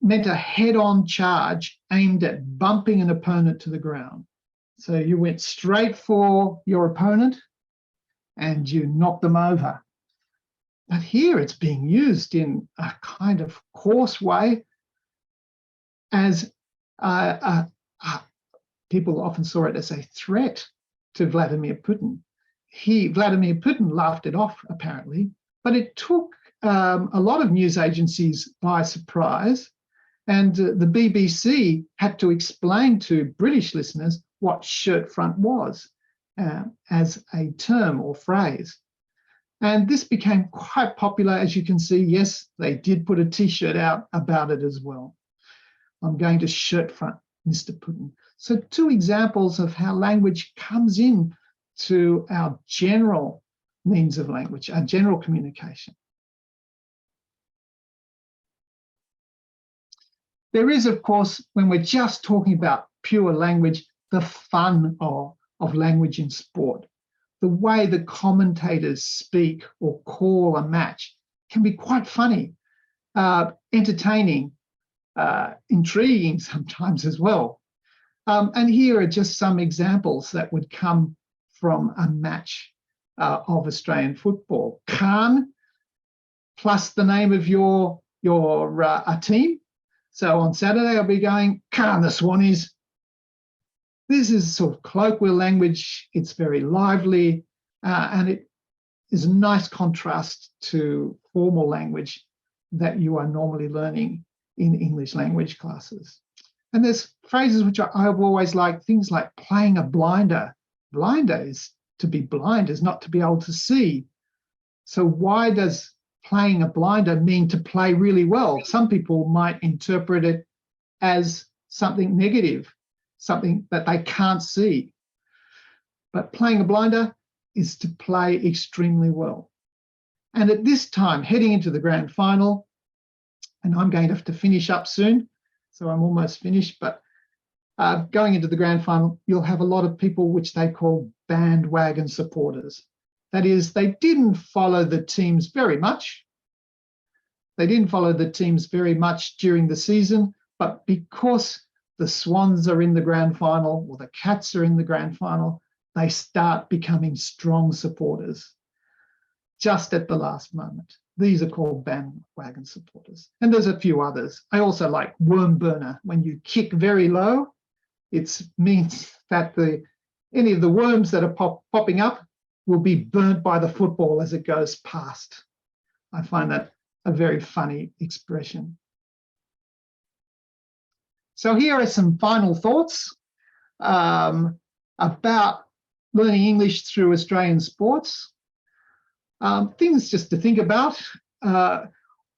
meant a head-on charge aimed at bumping an opponent to the ground. So you went straight for your opponent and you knocked them over. But here it's being used in a kind of coarse way as people often saw it as a threat to Vladimir Putin. Vladimir Putin laughed it off, apparently, but it took a lot of news agencies by surprise. And the BBC had to explain to British listeners what shirt front was as a term or phrase. And this became quite popular, as you can see. Yes, they did put a T-shirt out about it as well. I'm going to shirt front Mr. Putin. So 2 examples of how language comes in to our general means of language, our general communication. There is, of course, when we're just talking about pure language, the fun of language in sport. The way the commentators speak or call a match can be quite funny, entertaining, intriguing sometimes as well. And here are just some examples that would come from a match of Australian football. Can plus the name of your team. So on Saturday, I'll be going, Can the Swannies. This is sort of colloquial language. It's very lively, and it is a nice contrast to formal language that you are normally learning in English language classes. And there's phrases which I've always liked, things like playing a blinder. Blinder is to be blind, is not to be able to see. So why does playing a blinder mean to play really well? Some people might interpret it as something negative, something that they can't see. But playing a blinder is to play extremely well. And at this time, heading into the grand final, and I'm going to have to finish up soon, so I'm almost finished, but going into the grand final, you'll have a lot of people which they call bandwagon supporters. That is, they didn't follow the teams very much. They didn't follow the teams very much during the season, but because the Swans are in the grand final or the Cats are in the grand final, they start becoming strong supporters just at the last moment. These are called bandwagon supporters. And there's a few others. I also like worm burner. When you kick very low, it means that any of the worms that are popping up will be burnt by the football as it goes past. I find that a very funny expression. So here are some final thoughts about learning English through Australian sports. Things just to think about.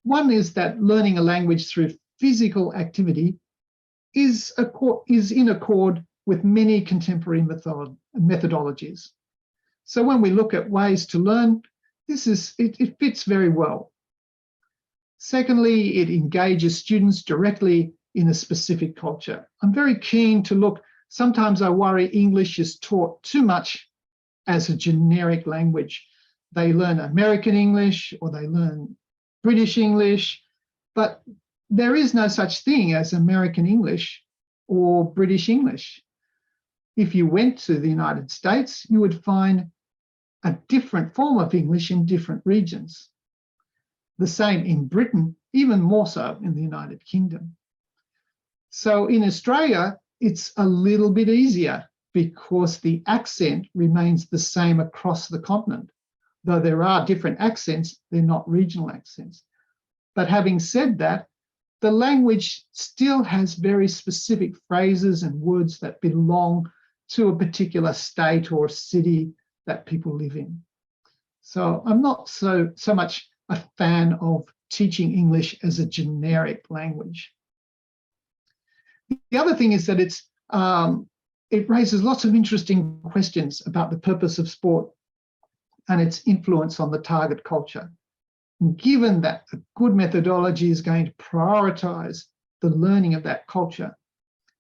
One is that learning a language through physical activity is in accord with many contemporary methodologies. So when we look at ways to learn, it fits very well. Secondly, it engages students directly in a specific culture. I'm very keen to look, sometimes I worry English is taught too much as a generic language. They learn American English or they learn British English, but there is no such thing as American English or British English. If you went to the United States, you would find a different form of English in different regions. The same in Britain, even more so in the United Kingdom. So in Australia, it's a little bit easier because the accent remains the same across the continent. Though there are different accents, they're not regional accents. But having said that, the language still has very specific phrases and words that belong to a particular state or city that people live in. So I'm not so much a fan of teaching English as a generic language. The other thing is that it raises lots of interesting questions about the purpose of sport and its influence on the target culture. And given that a good methodology is going to prioritise the learning of that culture,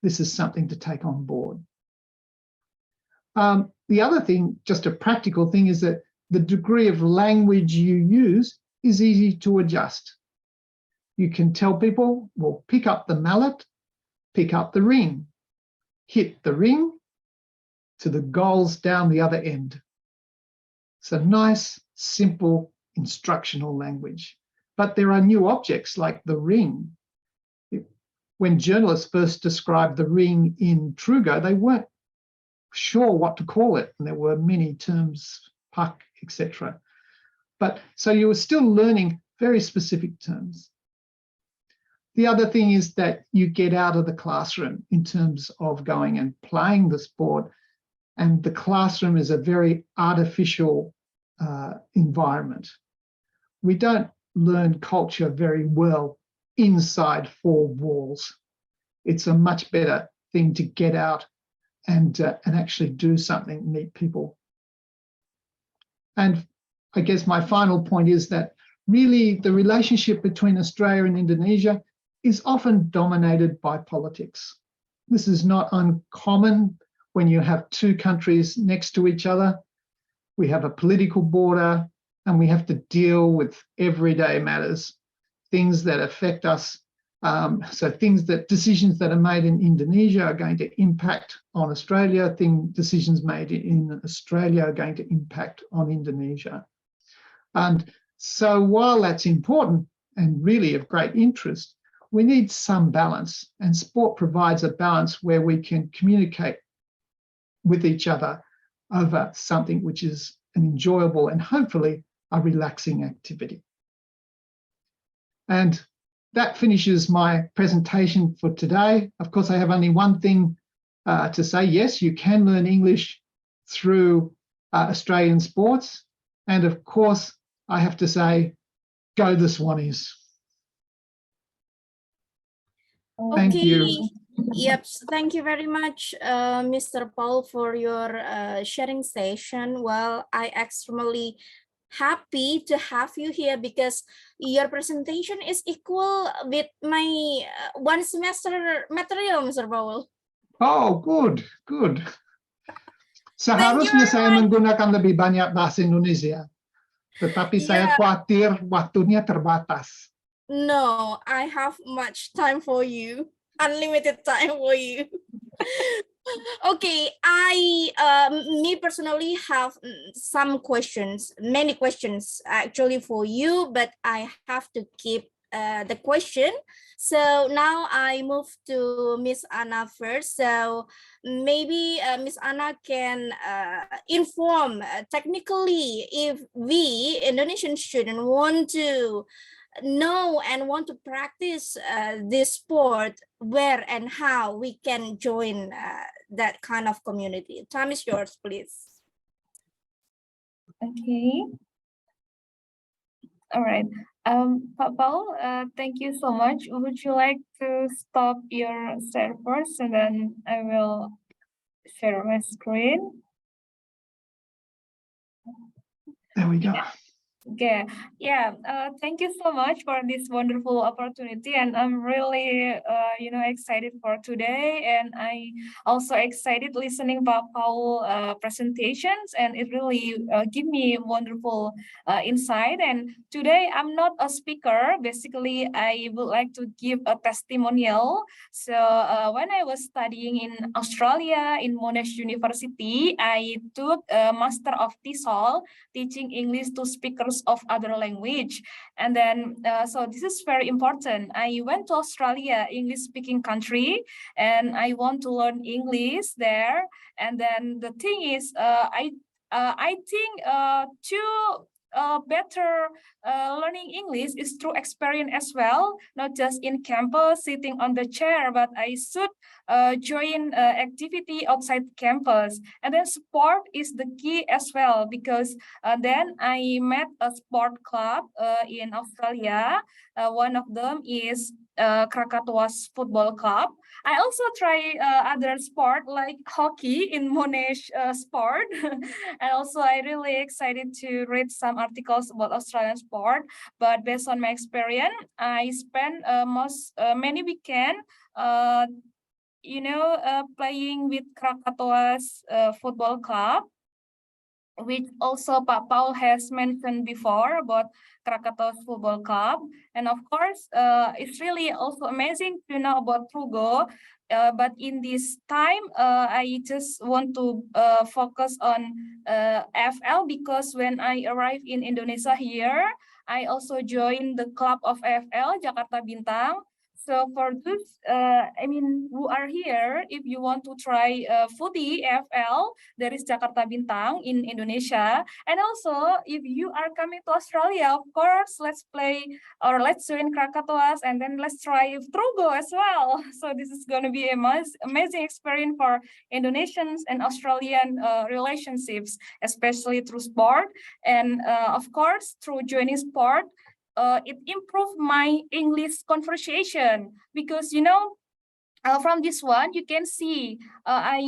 this is something to take on board. The other thing, just a practical thing, is that the degree of language you use is easy to adjust. You can tell people, well, pick up the mallet, pick up the ring, hit the ring to the goals down the other end. It's a nice, simple, instructional language. But there are new objects like the ring. When journalists first described the ring in Trugo, they weren't sure what to call it, and there were many terms, puck, etc. But so you were still learning very specific terms. The other thing is that you get out of the classroom in terms of going and playing the sport, and the classroom is a very artificial environment. We don't learn culture very well inside four walls. It's a much better thing to get out and actually do something, meet people. And I guess my final point is that really the relationship between Australia and Indonesia is often dominated by politics. This is not uncommon when you have two countries next to each other. We have a political border and we have to deal with everyday matters, things that affect us. So decisions that are made in Indonesia are going to impact on Australia. Decisions made in Australia are going to impact on Indonesia. And so while that's important and really of great interest, we need some balance, and sport provides a balance where we can communicate with each other over something which is an enjoyable and hopefully a relaxing activity. And that finishes my presentation for today. Of course, I have only one thing to say. Yes, you can learn English through Australian sports. And of course, I have to say, go the Swannies. Thank you. Yep. Thank you very much, Mr. Paul, for your sharing session. Well, I extremely happy to have you here because your presentation is equal with my one semester material, Mr. Paul. Oh, good. Seharusnya saya menggunakan lebih banyak bahasa Indonesia, tetapi saya khawatir waktunya terbatas. No, I have much time for you, unlimited time for you. Okay, me personally have some questions, many questions actually for you, but I have to keep the question. So now I move to Miss Anna first. So maybe Miss Anna can inform technically if we Indonesian students want to know and want to practice this sport, where and how we can join that kind of community. Time is yours, please. Okay. All right. Pak Paul, thank you so much. Would you like to stop your share first, and then I will share my screen. There we go. Okay, yeah, thank you so much for this wonderful opportunity, and I'm really, excited for today, and I also excited listening Pak Paul presentations, and it really give me wonderful insight. And today I'm not a speaker. Basically, I would like to give a testimonial. So when I was studying in Australia in Monash University, I took a Master of TESOL, teaching English to speakers of other language. And then, so this is very important. I went to Australia, English speaking country, and I want to learn English there. And then the thing is, I think better learning English is through experience as well, not just in campus sitting on the chair, but I should join activity outside campus. And then sport is the key as well, because then I met a sport club in Australia. One of them is Krakatoa's football club. I also try other sport like hockey in Monash sport. And also I really excited to read some articles about Australian sport. But based on my experience, I spent many weekend playing with Krakatoa's football club, which also Pak Paul has mentioned before about Krakatoa's football club. And of course, it's really also amazing to know about Trugo. But in this time, I just want to focus on AFL, because when I arrived in Indonesia here, I also joined the club of AFL, Jakarta Bintang. So for those, who are here, if you want to try footy AFL, there is Jakarta Bintang in Indonesia. And also, if you are coming to Australia, of course, let's play or let's join Krakatoas, and then let's try Trugo as well. So this is going to be an amazing experience for Indonesians and Australian relationships, especially through sport. And of course, through joining sport, it improved my English conversation, because from this one you can see I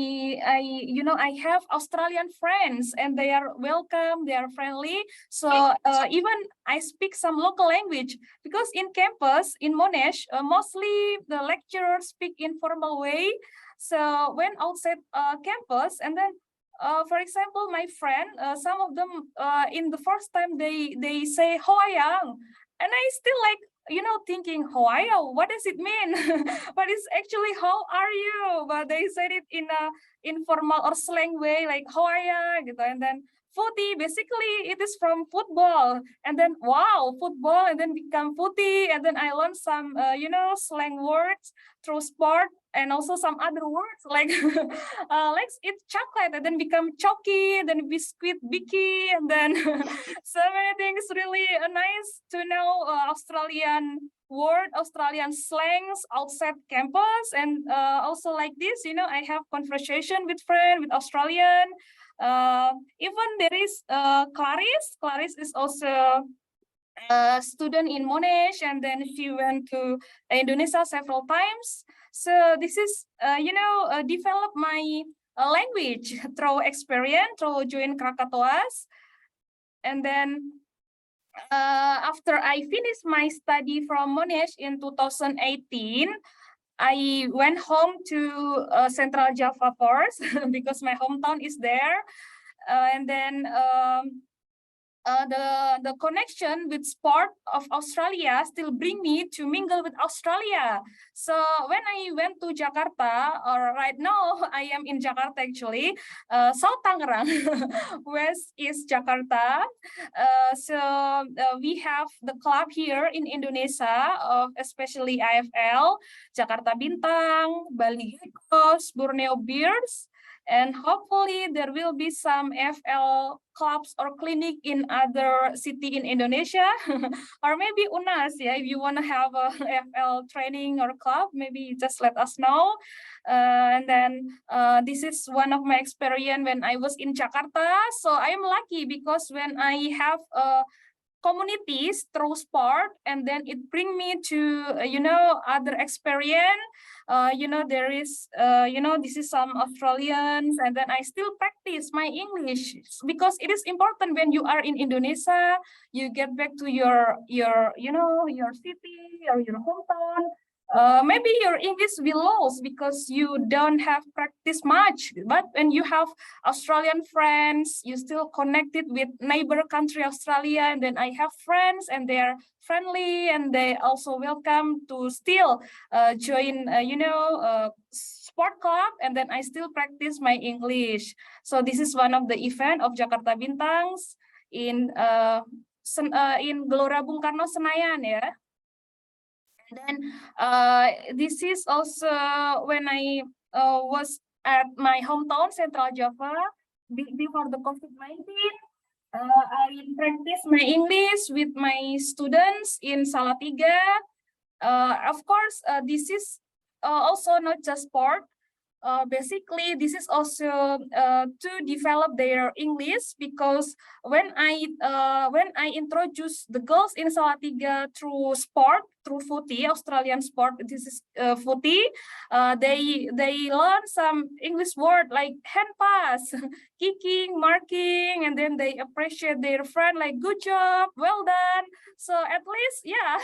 have Australian friends, and they are welcome, they are friendly. So even I speak some local language, because in campus in Monash mostly the lecturers speak informal way. So when outside campus, and then for example, my friend, some of them in the first time they say Hoayang, and I still like thinking Hoayang, what does it mean? But it's actually how are you? But they said it in a informal or slang way, like Hoayang, gitu. And then footy, basically it is from football, and then wow, football, and then become footy, and then I learned some slang words through sport, and also some other words like let's eat chocolate, and then become chocky, and then biscuit bicky, and then so many things. Really nice to know Australian word, Australian slangs outside campus. And also like this, I have conversation with friend with Australian. Even there is Clarice is also a student in Monash, and then she went to Indonesia several times. So this is develop my language through experience, through join Krakatoas. And then after I finished my study from Monash in 2018, I went home to Central Java first because my hometown is there. And then the connection with sport of Australia still bring me to mingle with Australia. So when I went to Jakarta, or right now I am in Jakarta actually, South Tangerang, West is Jakarta. So we have the club here in Indonesia, especially AFL, Jakarta Bintang, Bali Hikos, Borneo Bears. And hopefully there will be some FL clubs or clinic in other city in Indonesia, or maybe UNAS. Yeah, if you want to have a FL training or club, maybe just let us know. And then this is one of my experience when I was in Jakarta. So I'm lucky because when I have communities through sport, and then it bring me to other experience. There is this is some Australians, and then I still practice my English because it is important when you are in Indonesia, you get back to your city or your hometown. Maybe your English will lose because you don't have practice much, but when you have Australian friends, you still connected with neighbor country Australia, and then I have friends and they're friendly and they also welcome to still join sport club, and then I still practice my English. So this is one of the event of Jakarta Bintangs in Gelora Bung Karno Senayan, ya. And then this is also when I was at my hometown, Central Java, before the COVID-19. I practice my English with my students in Salatiga. Of course, this is also not just sport. Basically, this is also to develop their English, because when I introduce the girls in Salatiga through sport, through footy, Australian sport, this is footy, they learn some English word like hand pass, kicking, marking, and then they appreciate their friend like good job, well done. So at least, yeah,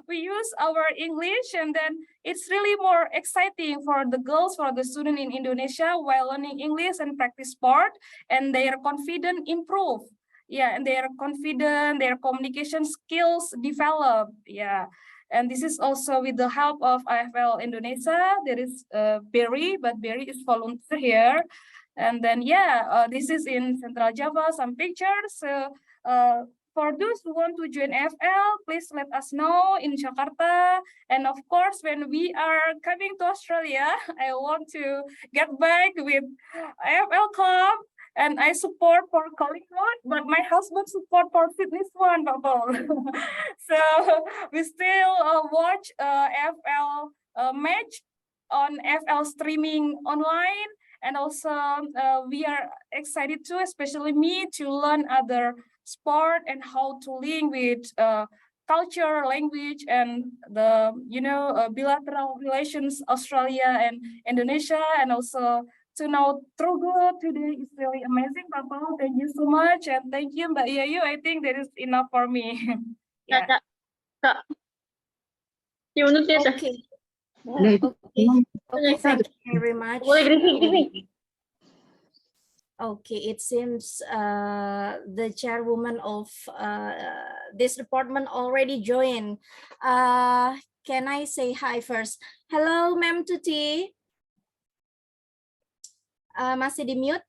we use our English, and then it's really more exciting for the girls, for the student in Indonesia while learning English and practice sport, and their confidence improve. Yeah, and their confidence, their communication skills develop. Yeah. And this is also with the help of AFL Indonesia. There is Barry, but Barry is volunteer here. And then, yeah, this is in Central Java, some pictures. For those who want to join AFL, please let us know in Jakarta. And of course, when we are coming to Australia, I want to get back with AFL club. And I support for Collingwood, but my husband support for Fitness One, Paul. So we still watch AFL match on AFL streaming online, and also we are excited too, especially me, to learn other sport and how to link with culture, language, and the bilateral relations Australia and Indonesia, and also to know through good today is really amazing, Papa. Thank you so much, and thank you, Mbak Yayu. I think that is enough for me. Yeah. Kak. Menurut ya, Okay. Okay, thank you very much. Boleh briefing. Okay, it seems the chairwoman of this department already joined. Can I say hi first? Hello, Ma'am Tuti. Masih di mute,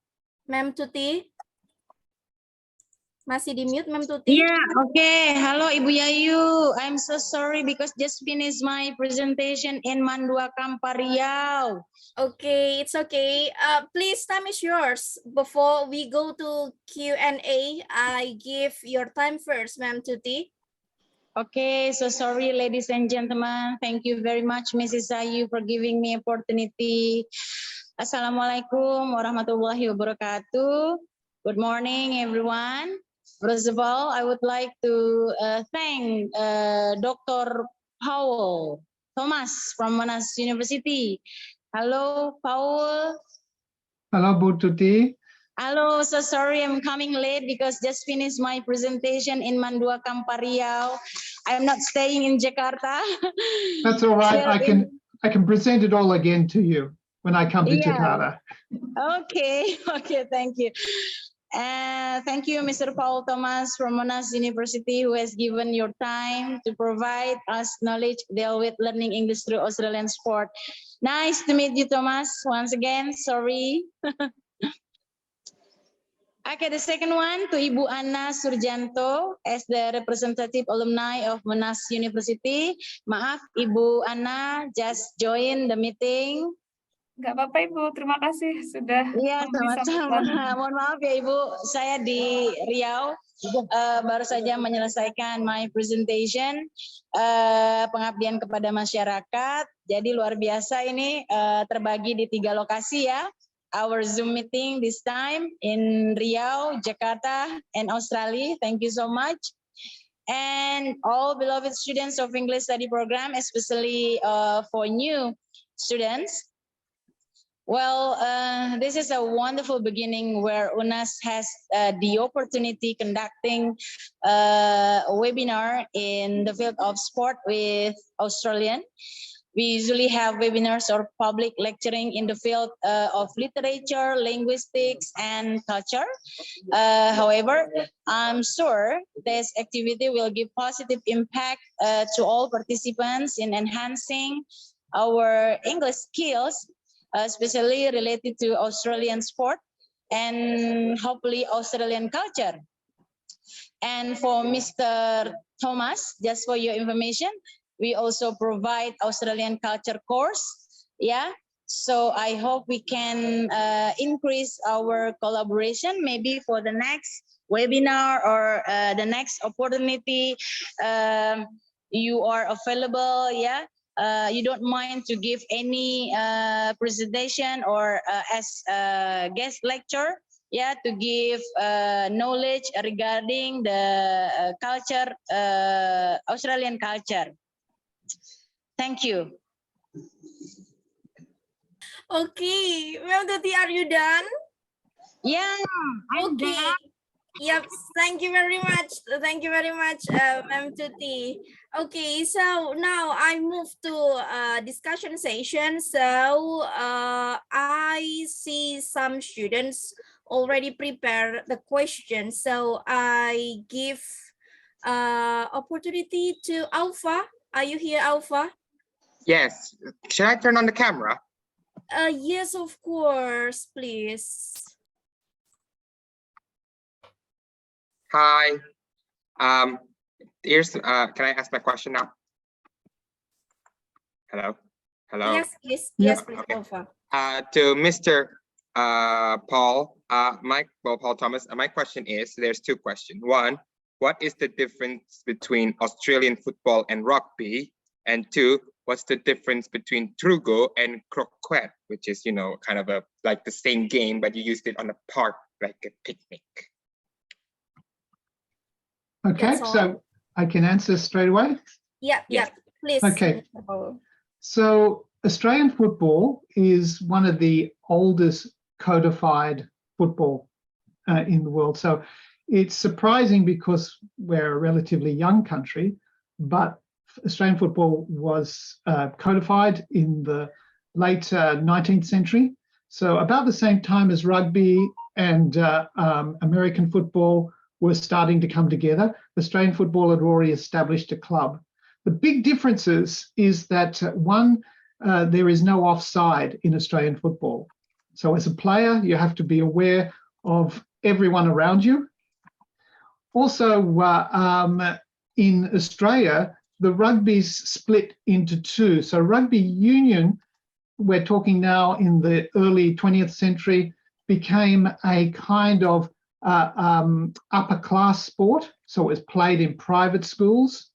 Ma'am Tuti? Masih di mute, Ma'am Tuti? Yeah, okay. Hello, Ibu Yayu. I'm so sorry because just finished my presentation in Mandua Kampar Riau. Okay, it's okay. Please, time is yours. Before we go to Q&A, I give your time first, Ma'am Tuti. Okay, so sorry, ladies and gentlemen. Thank you very much, Mrs. Ayu, for giving me opportunity. Assalamualaikum warahmatullahi wabarakatuh. Good morning, everyone. First of all, I would like to thank Dr. Paul Thomas from Monash University. Hello, Paul. Hello, Bu Tuti. Hello, so sorry I'm coming late because just finished my presentation in Mandua Kampar Riau. I'm not staying in Jakarta. That's all right. I can present it all again to you when I come to Jakarta. Okay, thank you. Thank you, Mr. Paul Thomas from Monash University, who has given your time to provide us knowledge deal with learning English through Australian sport. Nice to meet you, Thomas, once again. Sorry. Okay, the second one to Ibu Anna Surjanto as the representative alumni of Monash University. Maaf, Ibu Anna just join the meeting. Nggak apa-apa, Ibu. Terima kasih sudah. Iya, sama-sama. Mohon maaf ya, Ibu. Saya di Riau baru saja menyelesaikan my presentation pengabdian kepada masyarakat. Jadi luar biasa ini terbagi di 3 lokasi ya. Our Zoom meeting this time in Riau, Jakarta, and Australia. Thank you so much. and all beloved students of English study program, especially for new students. Well, this is a wonderful beginning where UNAS has the opportunity conducting a webinar in the field of sport with Australian. We usually have webinars or public lecturing in the field of literature, linguistics, and culture. However, I'm sure this activity will give positive impact to all participants in enhancing our English skills, especially related to Australian sport and hopefully Australian culture. And for Mr. Thomas, just for your information, we also provide Australian culture course. Yeah, so I hope we can increase our collaboration maybe for the next webinar or the next opportunity. You are available, yeah. You don't mind to give any presentation or as a guest lecture, yeah, to give knowledge regarding the culture, Australian culture. Thank you. Okay, well, Tuti, are you done? Yeah, I'm Okay. done. Yep, thank you very much. Thank you very much, Ma'am Tuti. Okay, so now I move to discussion session. So I see some students already prepare the questions. So I give opportunity to Alpha. Are you here, Alpha? Yes. Should I turn on the camera? Yes, of course, please. Hi. Here's can I ask my question now? Hello? Hello? Yes, please. Yeah. Yes, please, Okay. Alpha. To Mr. Paul Thomas, my question is, there's two questions. One, what is the difference between Australian football and rugby? And two, what's the difference between trugo and croquet, which is, you know, kind of like the same game, but you used it on a park, like a picnic? Okay, That's all. so I can answer straight away. Yeah, Yes. please. Okay. Mr. Paul. So Australian football is one of the oldest codified football in the world. So it's surprising because we're a relatively young country, but Australian football was codified in the late 19th century. So about the same time as rugby and American football were starting to come together, Australian football had already established a club. The big differences is that one, there is no offside in Australian football. So as a player, you have to be aware of everyone around you. Also, in Australia, the rugby's split into two. So rugby union, we're talking now in the early 20th century, became a kind of upper class sport. So it was played in private schools.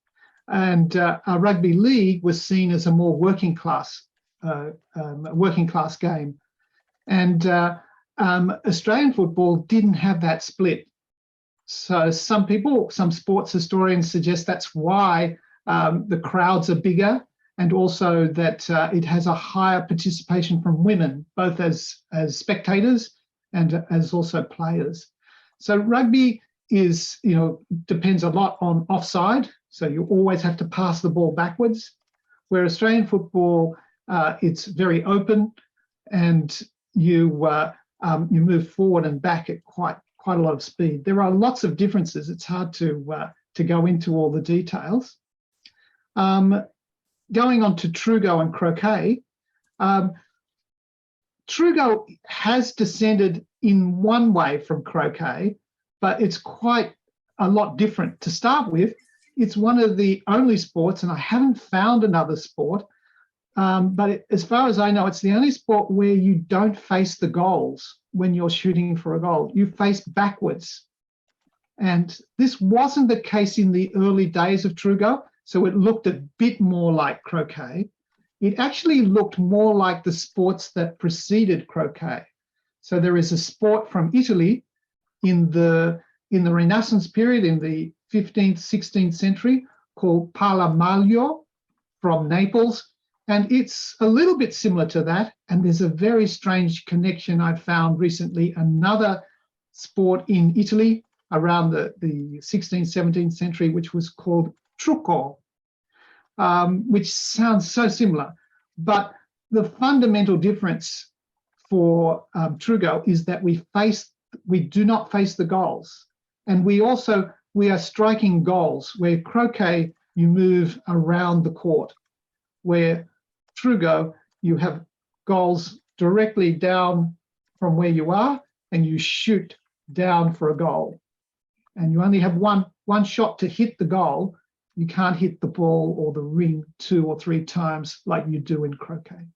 And a rugby league was seen as a more working class game. And Australian football didn't have that split. So some sports historians suggest that's why the crowds are bigger, and also that it has a higher participation from women, both as spectators and as also players. So rugby is, depends a lot on offside. So you always have to pass the ball backwards. Where Australian football, it's very open, and you move forward and back at quite a lot of speed. There are lots of differences. It's hard to go into all the details. Going on to trugo and croquet, trugo has descended in one way from croquet, but it's quite a lot different. To start with, it's one of the only sports, and I haven't found another sport, but as far as I know, it's the only sport where you don't face the goals when you're shooting for a goal. You face backwards. And this wasn't the case in the early days of trugo, so it looked a bit more like croquet. It actually looked more like the sports that preceded croquet. So there is a sport from Italy in the Renaissance period, in the 15th, 16th century called Palamaglio from Naples. And it's a little bit similar to that. And there's a very strange connection I found recently, another sport in Italy around the 16th, 17th century, which was called trucco, which sounds so similar. But the fundamental difference for truco is that we do not face the goals. And we are striking goals, where croquet, you move around the court, where truco, you have goals directly down from where you are and you shoot down for a goal. And you only have one shot to hit the goal. You can't hit the ball or the ring 2 or 3 times like you do in croquet.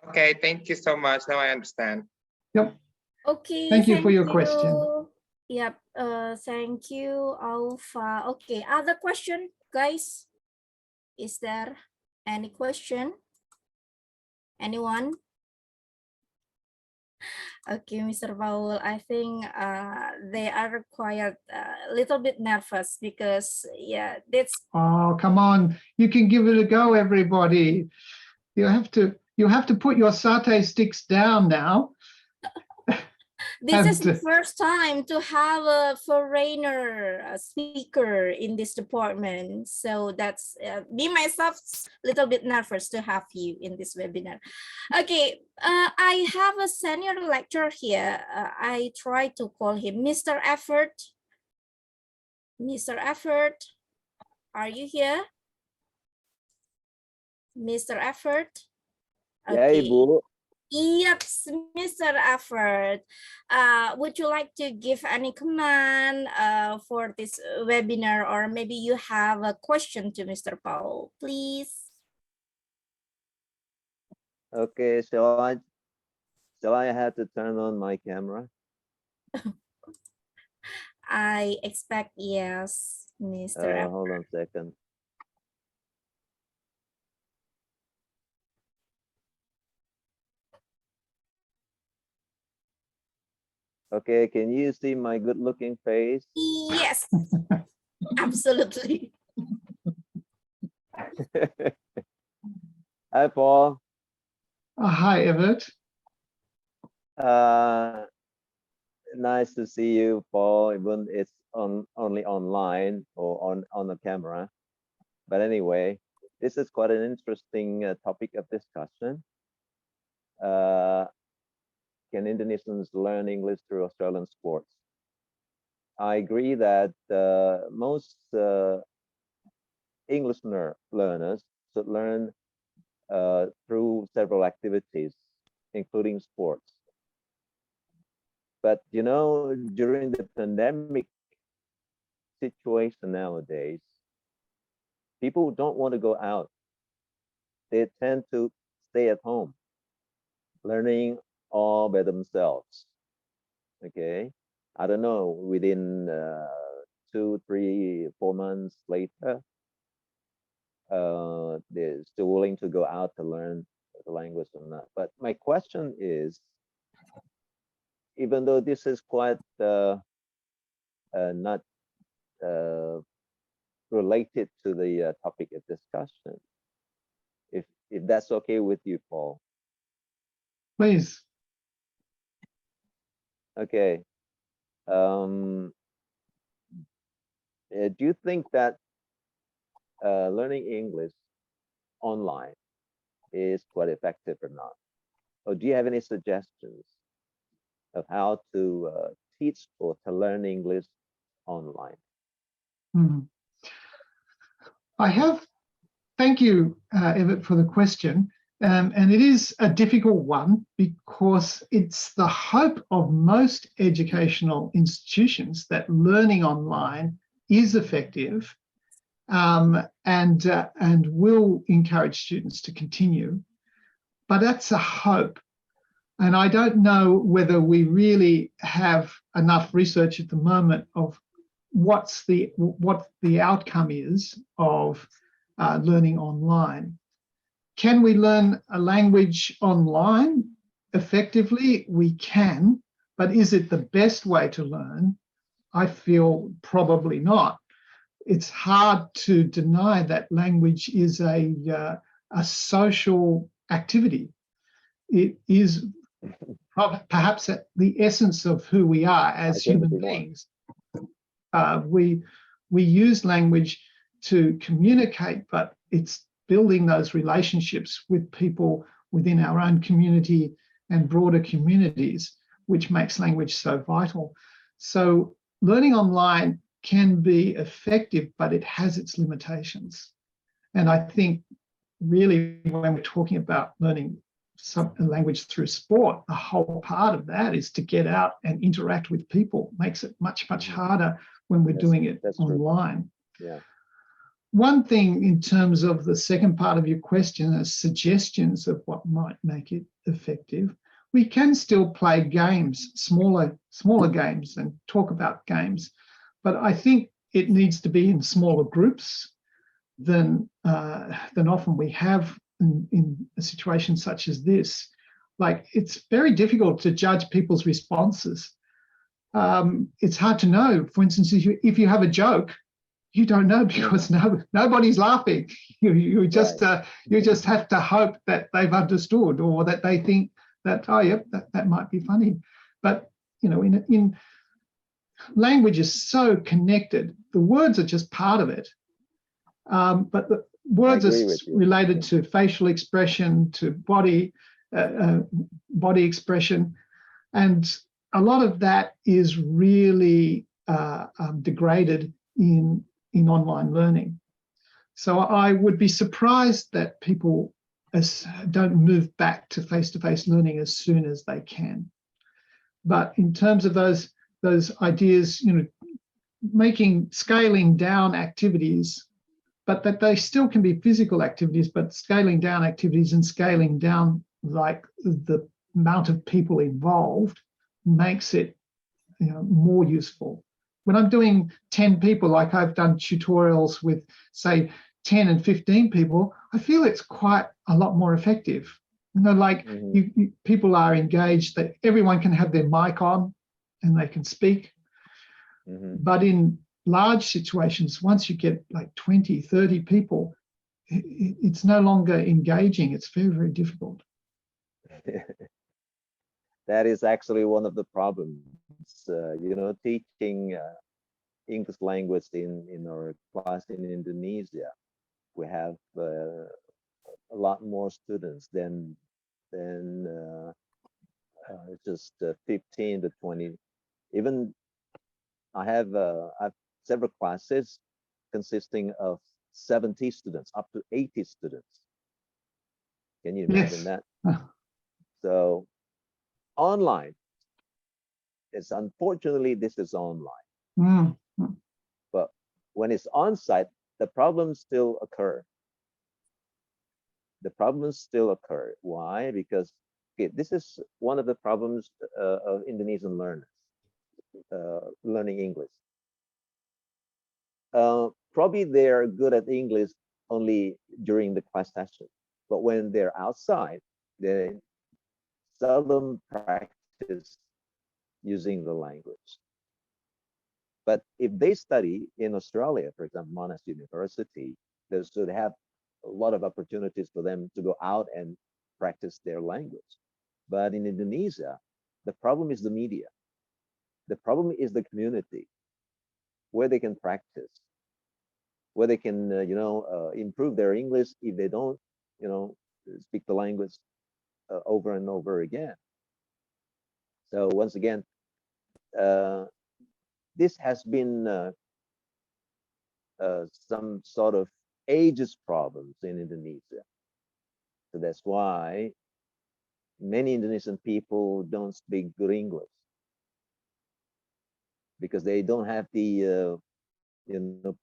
Okay, thank you so much. Now I understand. Yep. Okay. Thank you for your question. Yep. Thank you, Alpha. Okay. Other question, guys? Is there any question? Anyone? Okay, Mr. Paul, I think they are quite a little bit nervous because, yeah, that's... Oh, come on. You can give it a go, everybody. You have to put your satay sticks down now. This is the first time to have a foreigner speaker in this department. So that's me myself a little bit nervous to have you in this webinar. Okay, I have a senior lecturer here. I try to call him Mr. Effort. Mr. Effort, are you here? Mr. Effort? Okay. Yeah, Ibu. Yep, Mr. Effort. Would you like to give any comment for this webinar, or maybe you have a question to Mr. Paul, please? Okay, shall I have to turn on my camera? I expect yes, Mr. Effort. Hold on a second. Okay, can you see my good-looking face? Yes, absolutely. Hi, Paul. Hi, Everett. Nice to see you, Paul, even it's only online or on the camera. But anyway, this is quite an interesting topic of discussion. Can Indonesians learn English through Australian sports? I agree that most English learners should learn through several activities, including sports. But, you know, during the pandemic situation nowadays, people don't want to go out. They tend to stay at home, learning all by themselves. Okay, I don't know, within 2, 3, 4 months later, they're still willing to go out to learn the language or not. But my question is, even though this is quite not related to the topic of discussion, if that's okay with you, Paul. Please. Okay. Do you think that learning English online is quite effective or not? Or do you have any suggestions of how to teach or to learn English online? Thank you, Everett, for the question. And it is a difficult one because it's the hope of most educational institutions that learning online is effective and will encourage students to continue. But that's a hope. And I don't know whether we really have enough research at the moment of what the outcome is of learning online. Can we learn a language online effectively? We can, but is it the best way to learn? I feel probably not. It's hard to deny that language is a social activity. It is perhaps at the essence of who we are as human beings. We use language to communicate, but it's building those relationships with people within our own community and broader communities, which makes language so vital. So learning online can be effective, but it has its limitations. And I think really when we're talking about learning a language through sport, the whole part of that is to get out and interact with people. Makes it much harder when we're doing it online. Yeah. One thing in terms of the second part of your question is suggestions of what might make it effective. We can still play games, smaller games, and talk about games, but I think it needs to be in smaller groups than often we have in a situation such as this. Like, it's very difficult to judge people's responses. It's hard to know. For instance, if you have a joke, you don't know because nobody's laughing. You just have to hope that they've understood or that they think that, oh, yep, that might be funny. But you know, in language is so connected. The words are just part of it. But the words are related to facial expression, to body expression, and a lot of that is really degraded in online learning. So I would be surprised that people don't move back to face-to-face learning as soon as they can. But in terms of those ideas, you know, scaling down activities, but that they still can be physical activities, but scaling down activities and scaling down like the amount of people involved makes it, you know, more useful. When I'm doing 10 people, like I've done tutorials with, say, 10 and 15 people, I feel it's quite a lot more effective. You know, like people are engaged, that everyone can have their mic on and they can speak. But in large situations, once you get like 20, 30 people, it's no longer engaging. It's very, very difficult. That is actually one of the problems, you know, teaching English language in our class in Indonesia. We have a lot more students than just 15 to 20. Even I have several classes consisting of 70 students, up to 80 students. Can you imagine that? So online, unfortunately, this is online. But when it's on-site, the problems still occur. The problems still occur. Why? Because this is one of the problems of Indonesian learners learning English. Probably they're good at English only during the class session, but when they're outside, they seldom practice using the language. But if they study in Australia, for example, Monash University, they should have a lot of opportunities for them to go out and practice their language. But in Indonesia, the problem is the media. The problem is the community, where they can practice, where they can, you know, improve their English if they don't, you know, speak the language over and over again. So once again, this has been some sort of ages problems in Indonesia. So that's why many Indonesian people don't speak good English, because they don't have the, you know,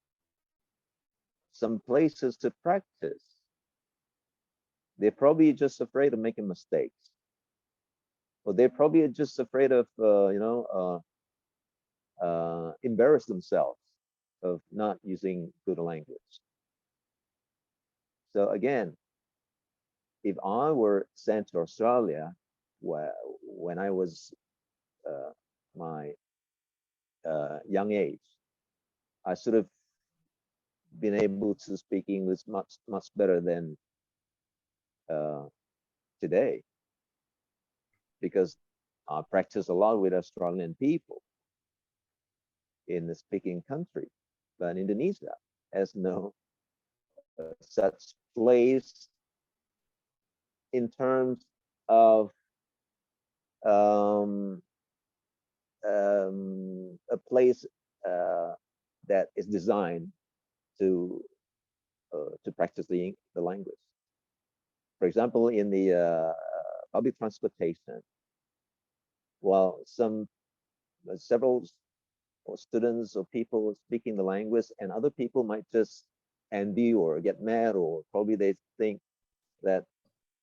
some places to practice. They're probably just afraid of making mistakes, or they're probably just afraid of, you know, embarrass themselves of not using good language. So again, if I were sent to Australia, when I was my young age, I should have been able to speak English much better than today, because I practice a lot with Australian people in the speaking country, but Indonesia has no such place in terms of a place that is designed to practice the language. For example, in the public transportation, while several students or people speaking the language, and other people might just envy or get mad, or probably they think that,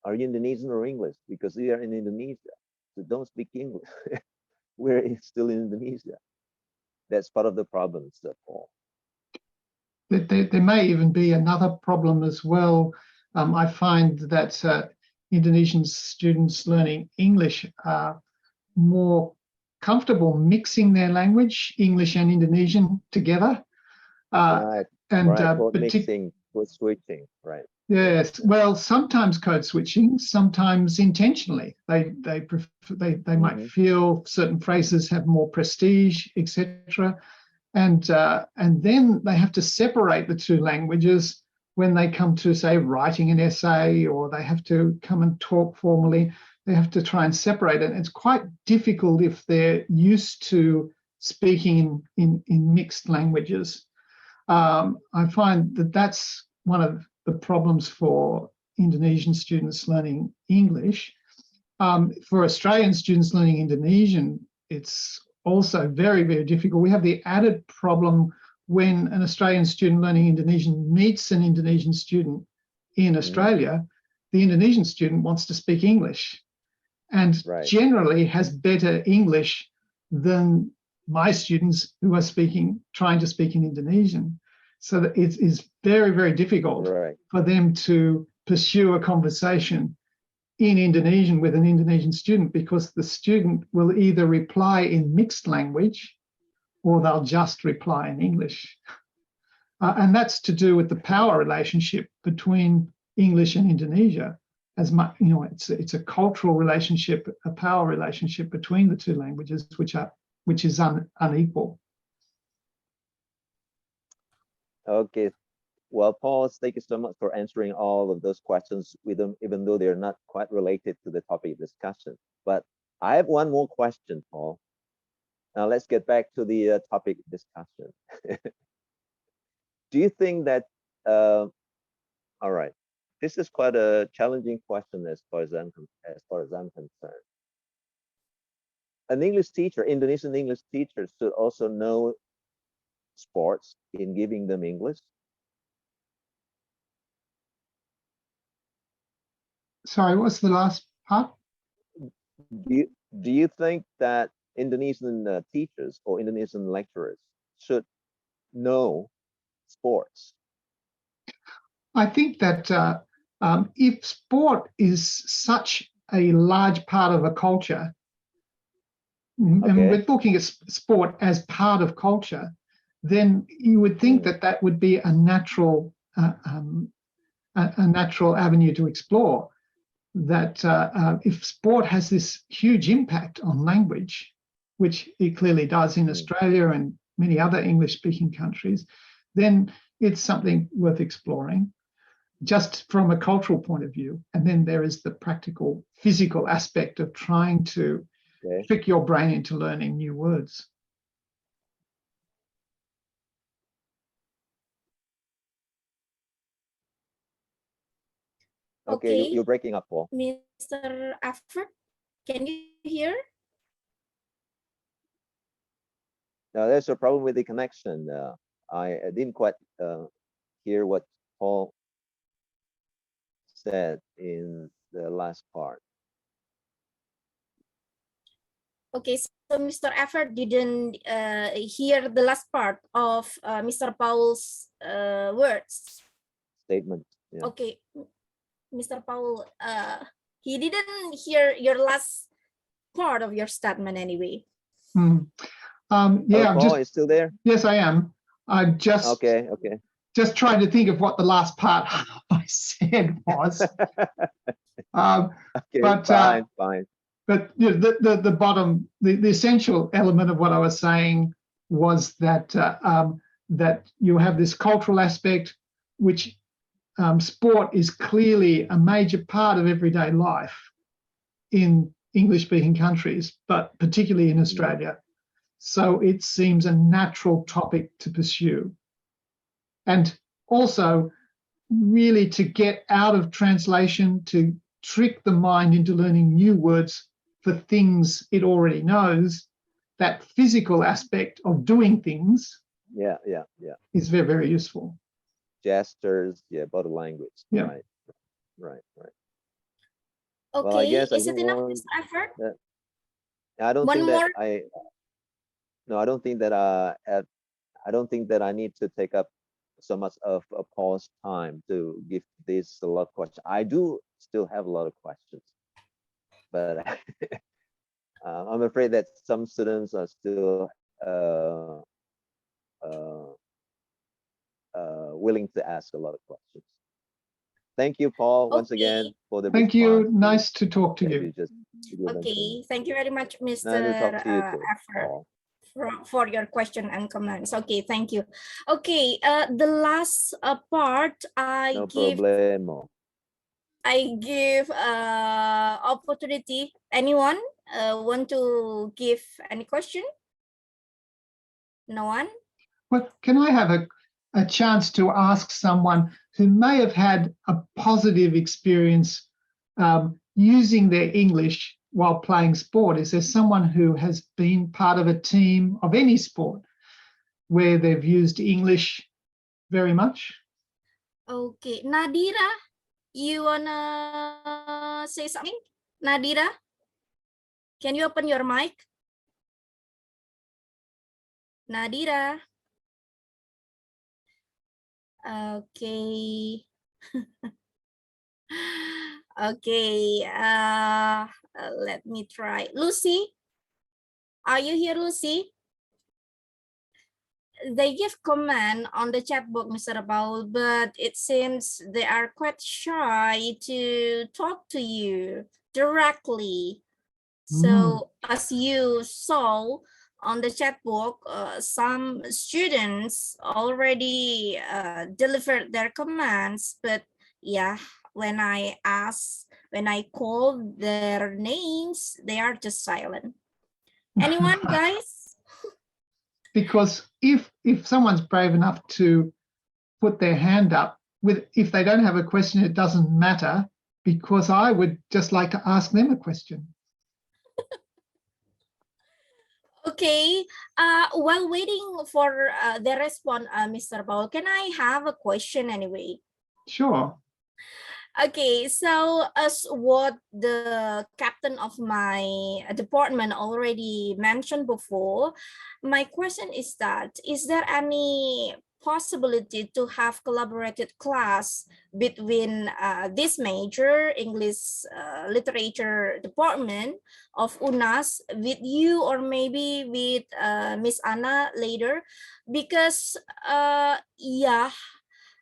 are you Indonesian or English? Because we are in Indonesia, so don't speak English. We're still in Indonesia. That's part of the problem, Paul. There may even be another problem as well. I find that Indonesian students learning English are more comfortable mixing their language, English and Indonesian, together. Right. And Code mixing, code switching, right? Yes, well, sometimes code switching, sometimes intentionally. They might feel certain phrases have more prestige, etc. And then they have to separate the two languages when they come to, say, writing an essay, or they have to come and talk formally. They have to try and separate it. And it's quite difficult if they're used to speaking in mixed languages. I find that that's one of the problems for Indonesian students learning English. For Australian students learning Indonesian, it's also very, very difficult. We have the added problem when an Australian student learning Indonesian meets an Indonesian student in Australia, the Indonesian student wants to speak English and generally has better English than my students who are trying to speak in Indonesian. So that it is very, very difficult for them to pursue a conversation in Indonesian with an Indonesian student, because the student will either reply in mixed language or they'll just reply in English. And that's to do with the power relationship between English and Indonesia. As much, it's a cultural relationship, a power relationship between the two languages, which is unequal. Okay, well, Paul, thank you so much for answering all of those questions with them, even though they're not quite related to the topic of discussion. But I have one more question, Paul. Now let's get back to the topic of discussion. Do you think that, all right, this is quite a challenging question as far as I'm concerned. An English teacher, Indonesian English teacher, should also know sports in giving them English? Sorry, what's the last part? Do you think that Indonesian teachers or Indonesian lecturers should know sports? I think that if sport is such a large part of a culture, and we're looking at sport as part of culture, then you would think that that would be a natural avenue to explore. That if sport has this huge impact on language, which it clearly does in Australia and many other English-speaking countries, then it's something worth exploring, just from a cultural point of view. And then there is the practical, physical aspect of trying to trick your brain into learning new words. Okay, you're breaking up, Paul. Mr. Afford, can you hear? Now there's a problem with the connection. I didn't quite hear what Paul said in the last part. Okay, so Mr. Afford didn't hear the last part of Mr. Paul's words. Statement. Yeah. Okay, Mr. Paul, he didn't hear your last part of your statement anyway. Yeah, I'm Paul is still there? yes, I am. I'm just Okay. just trying to think of what the last part I said was. Okay, But, fine. But you know, the bottom, the essential element of what I was saying was that that you have this cultural aspect, which sport is clearly a major part of everyday life in English-speaking countries, but particularly in Australia. So it seems a natural topic to pursue. And also really to get out of translation, to trick the mind into learning new words for things it already knows, that physical aspect of doing things Yeah. is very, very useful. Gestures, body language. Yeah. Right. Okay, Well, I guess is it enough, Mr. Effort? I don't One think more? that I don't think that I don't think that I need to take up so much of a Paul's time to give this a lot of questions. I do still have a lot of questions, but I'm afraid that some students are still willing to ask a lot of questions. Thank you, Paul, once again for the Thank you. response. Nice to talk to you. Okay, thank you very much, Mr. Nice to talk to you too, Effort, Paul. for your question and comments. Okay, thank you. Okay, the last part No problemo. I give opportunity. Anyone want to give any question? No one? Well, can I have a chance to ask someone who may have had a positive experience using their English while playing sport? Is there someone who has been part of a team of any sport where they've used English very much? Okay, Nadira, you wanna say something? Nadira, can you open your mic? Nadira. Okay. Okay, let me try. Lucy, are you here, Lucy? They give comment on the chat box, Mr. Paul, but it seems they are quite shy to talk to you directly. So as you saw on the chat box, some students already delivered their commands, but yeah, when I call their names, they are just silent. Anyone, guys? Because if someone's brave enough to put their hand up, if they don't have a question, it doesn't matter, because I would just like to ask them a question. Okay, while waiting for the response, Mr. Paul, can I have a question anyway? Sure. Okay, so as what the captain of my department already mentioned before, my question is that, is there any possibility to have collaborated class between this major English literature department of UNAS with you, or maybe with Miss Anna later? Because yeah,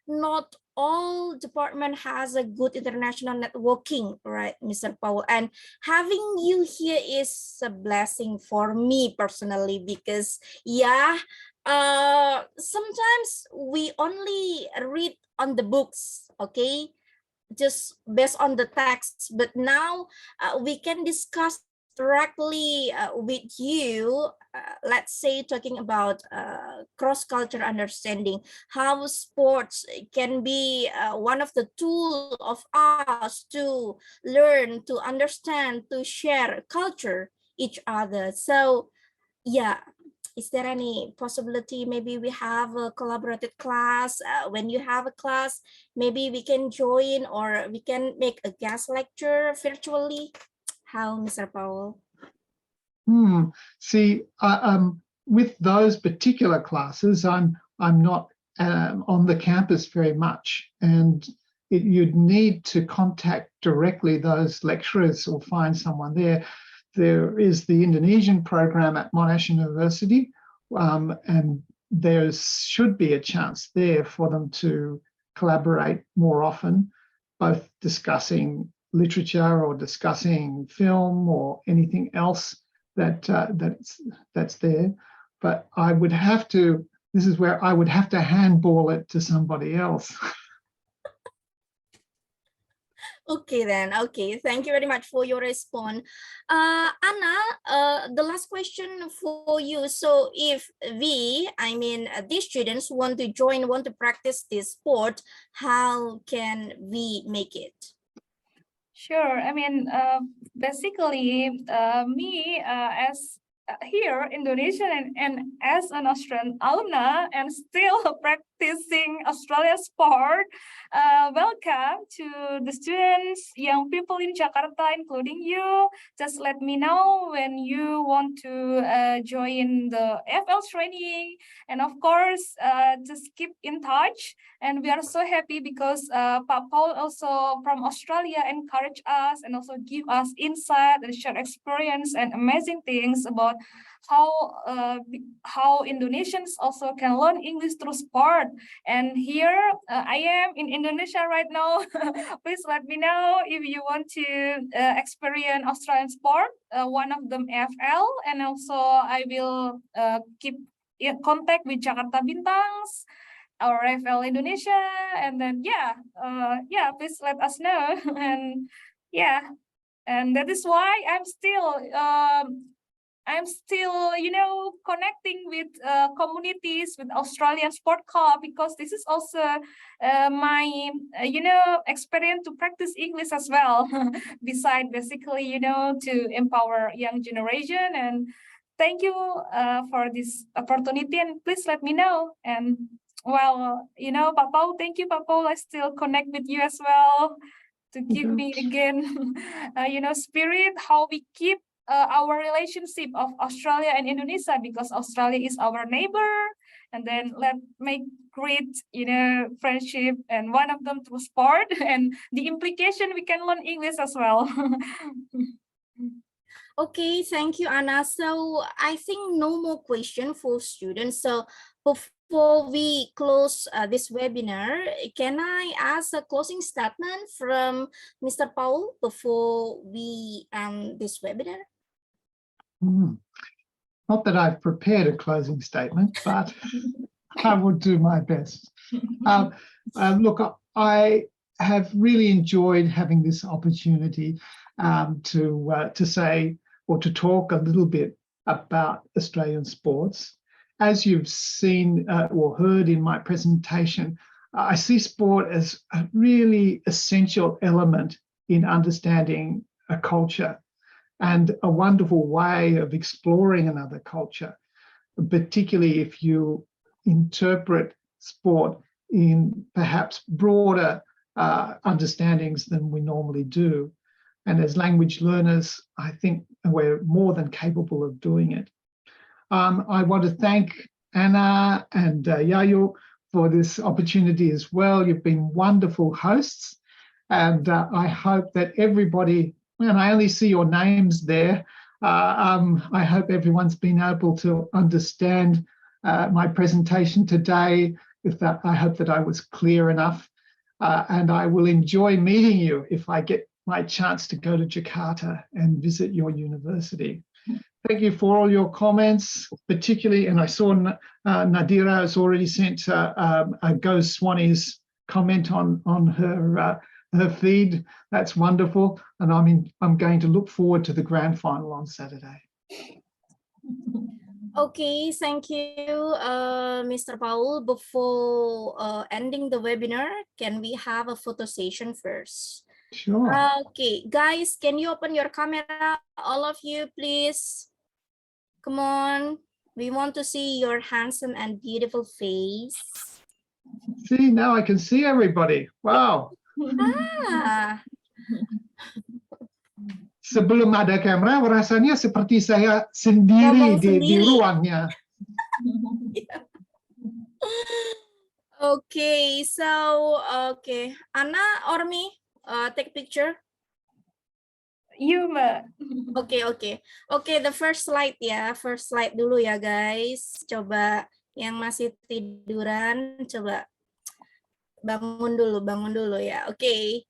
not all department has a good international networking, right, Mr. Paul? And having you here is a blessing for me personally, because yeah, sometimes we only read on the books, okay, just based on the text, but now we can discuss directly with you, let's say talking about cross-cultural understanding, how sports can be one of the tools of us to learn, to understand, to share culture each other. So yeah, is there any possibility maybe we have a collaborative class? When you have a class, maybe we can join, or we can make a guest lecture virtually. How, Mr. Powell? See, with those particular classes, I'm not on the campus very much, and you'd need to contact directly those lecturers or find someone there. There is the Indonesian program at Monash University, and there should be a chance there for them to collaborate more often, both discussing literature or discussing film or anything else that's there. But I would have to, this is where I would have to handball it to somebody else. Okay then. Okay, thank you very much for your response. Anna, the last question for you. So if these students want to join, want to practice this sport, how can we make it? Sure. I mean, basically, me as here Indonesian and as an Australian alumna and still practicing Australia sport, welcome to the students, young people in Jakarta, including you. Just let me know when you want to join the AFL training, and of course, just keep in touch. And we are so happy because Pak Paul also from Australia encouraged us and also give us insight and share experience and amazing things about how Indonesians also can learn English through sport. And here I am in Indonesia right now. Please let me know if you want to experience Australian sport, one of them AFL, and also I will keep in contact with Jakarta Bintangs or AFL Indonesia, and then please let us know. And and that is why I'm still connecting with communities, with Australian Sport Club, because this is also my experience to practice English as well. Besides basically to empower young generation. And thank you for this opportunity, and please let me know. And well, Pak Paul, thank you, Pak Paul. I still connect with you as well to give me again, spirit, how we keep our relationship of Australia and Indonesia, because Australia is our neighbor, and then let's make great, friendship, and one of them through sport, and the implication we can learn English as well. Okay, thank you, Anna. So I think no more question for students. So before we close this webinar, can I ask a closing statement from Mr. Paul before we end this webinar? Not that I've prepared a closing statement, but I will do my best. Look, I have really enjoyed having this opportunity to say or to talk a little bit about Australian sports. As you've seen or heard in my presentation, I see sport as a really essential element in understanding a culture and a wonderful way of exploring another culture, particularly if you interpret sport in perhaps broader understandings than we normally do. And as language learners, I think we're more than capable of doing it. I want to thank Anna and Yayo for this opportunity as well. You've been wonderful hosts, and I hope that everybody, and I only see your names there, I hope everyone's been able to understand my presentation today. I hope that I was clear enough, and I will enjoy meeting you if I get my chance to go to Jakarta and visit your university. Thank you for all your comments, particularly, and I saw Nadira has already sent a Go Swannies comment on her feed. That's wonderful, and I'm going to look forward to the grand final on Saturday. Okay, thank you, Mr. Paul. Before ending the webinar, can we have a photo session first? Sure. Okay, guys, can you open your camera, all of you, please? Come on, we want to see your handsome and beautiful face. See, now I can see everybody. Wow. Sebelum ada kamera, rasanya seperti saya sendiri di ruangnya. Okay, so Anna or me, take picture. You, Mbak. Oke, the first slide ya. First slide dulu ya, guys. Coba yang masih tiduran, coba bangun dulu ya. Oke.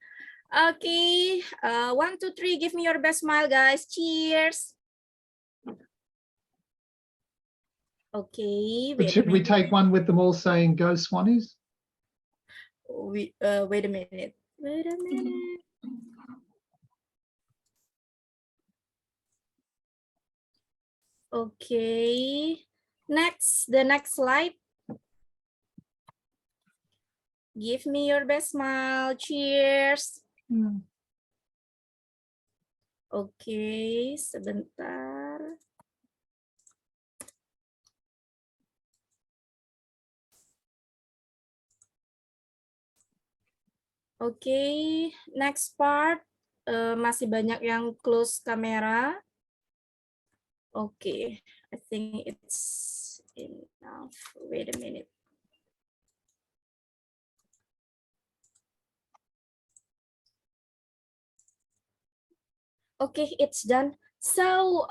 1, 2, 3, give me your best smile, guys. Cheers. Okay, But should we take one with them all saying "Go Swannies"? Wait a minute. Okay. The next slide. Give me your best smile. Cheers. Oke, sebentar. Oke, next part. Masih banyak yang close kamera. Oke, I think it's enough. Wait a minute. Okay, it's done. So,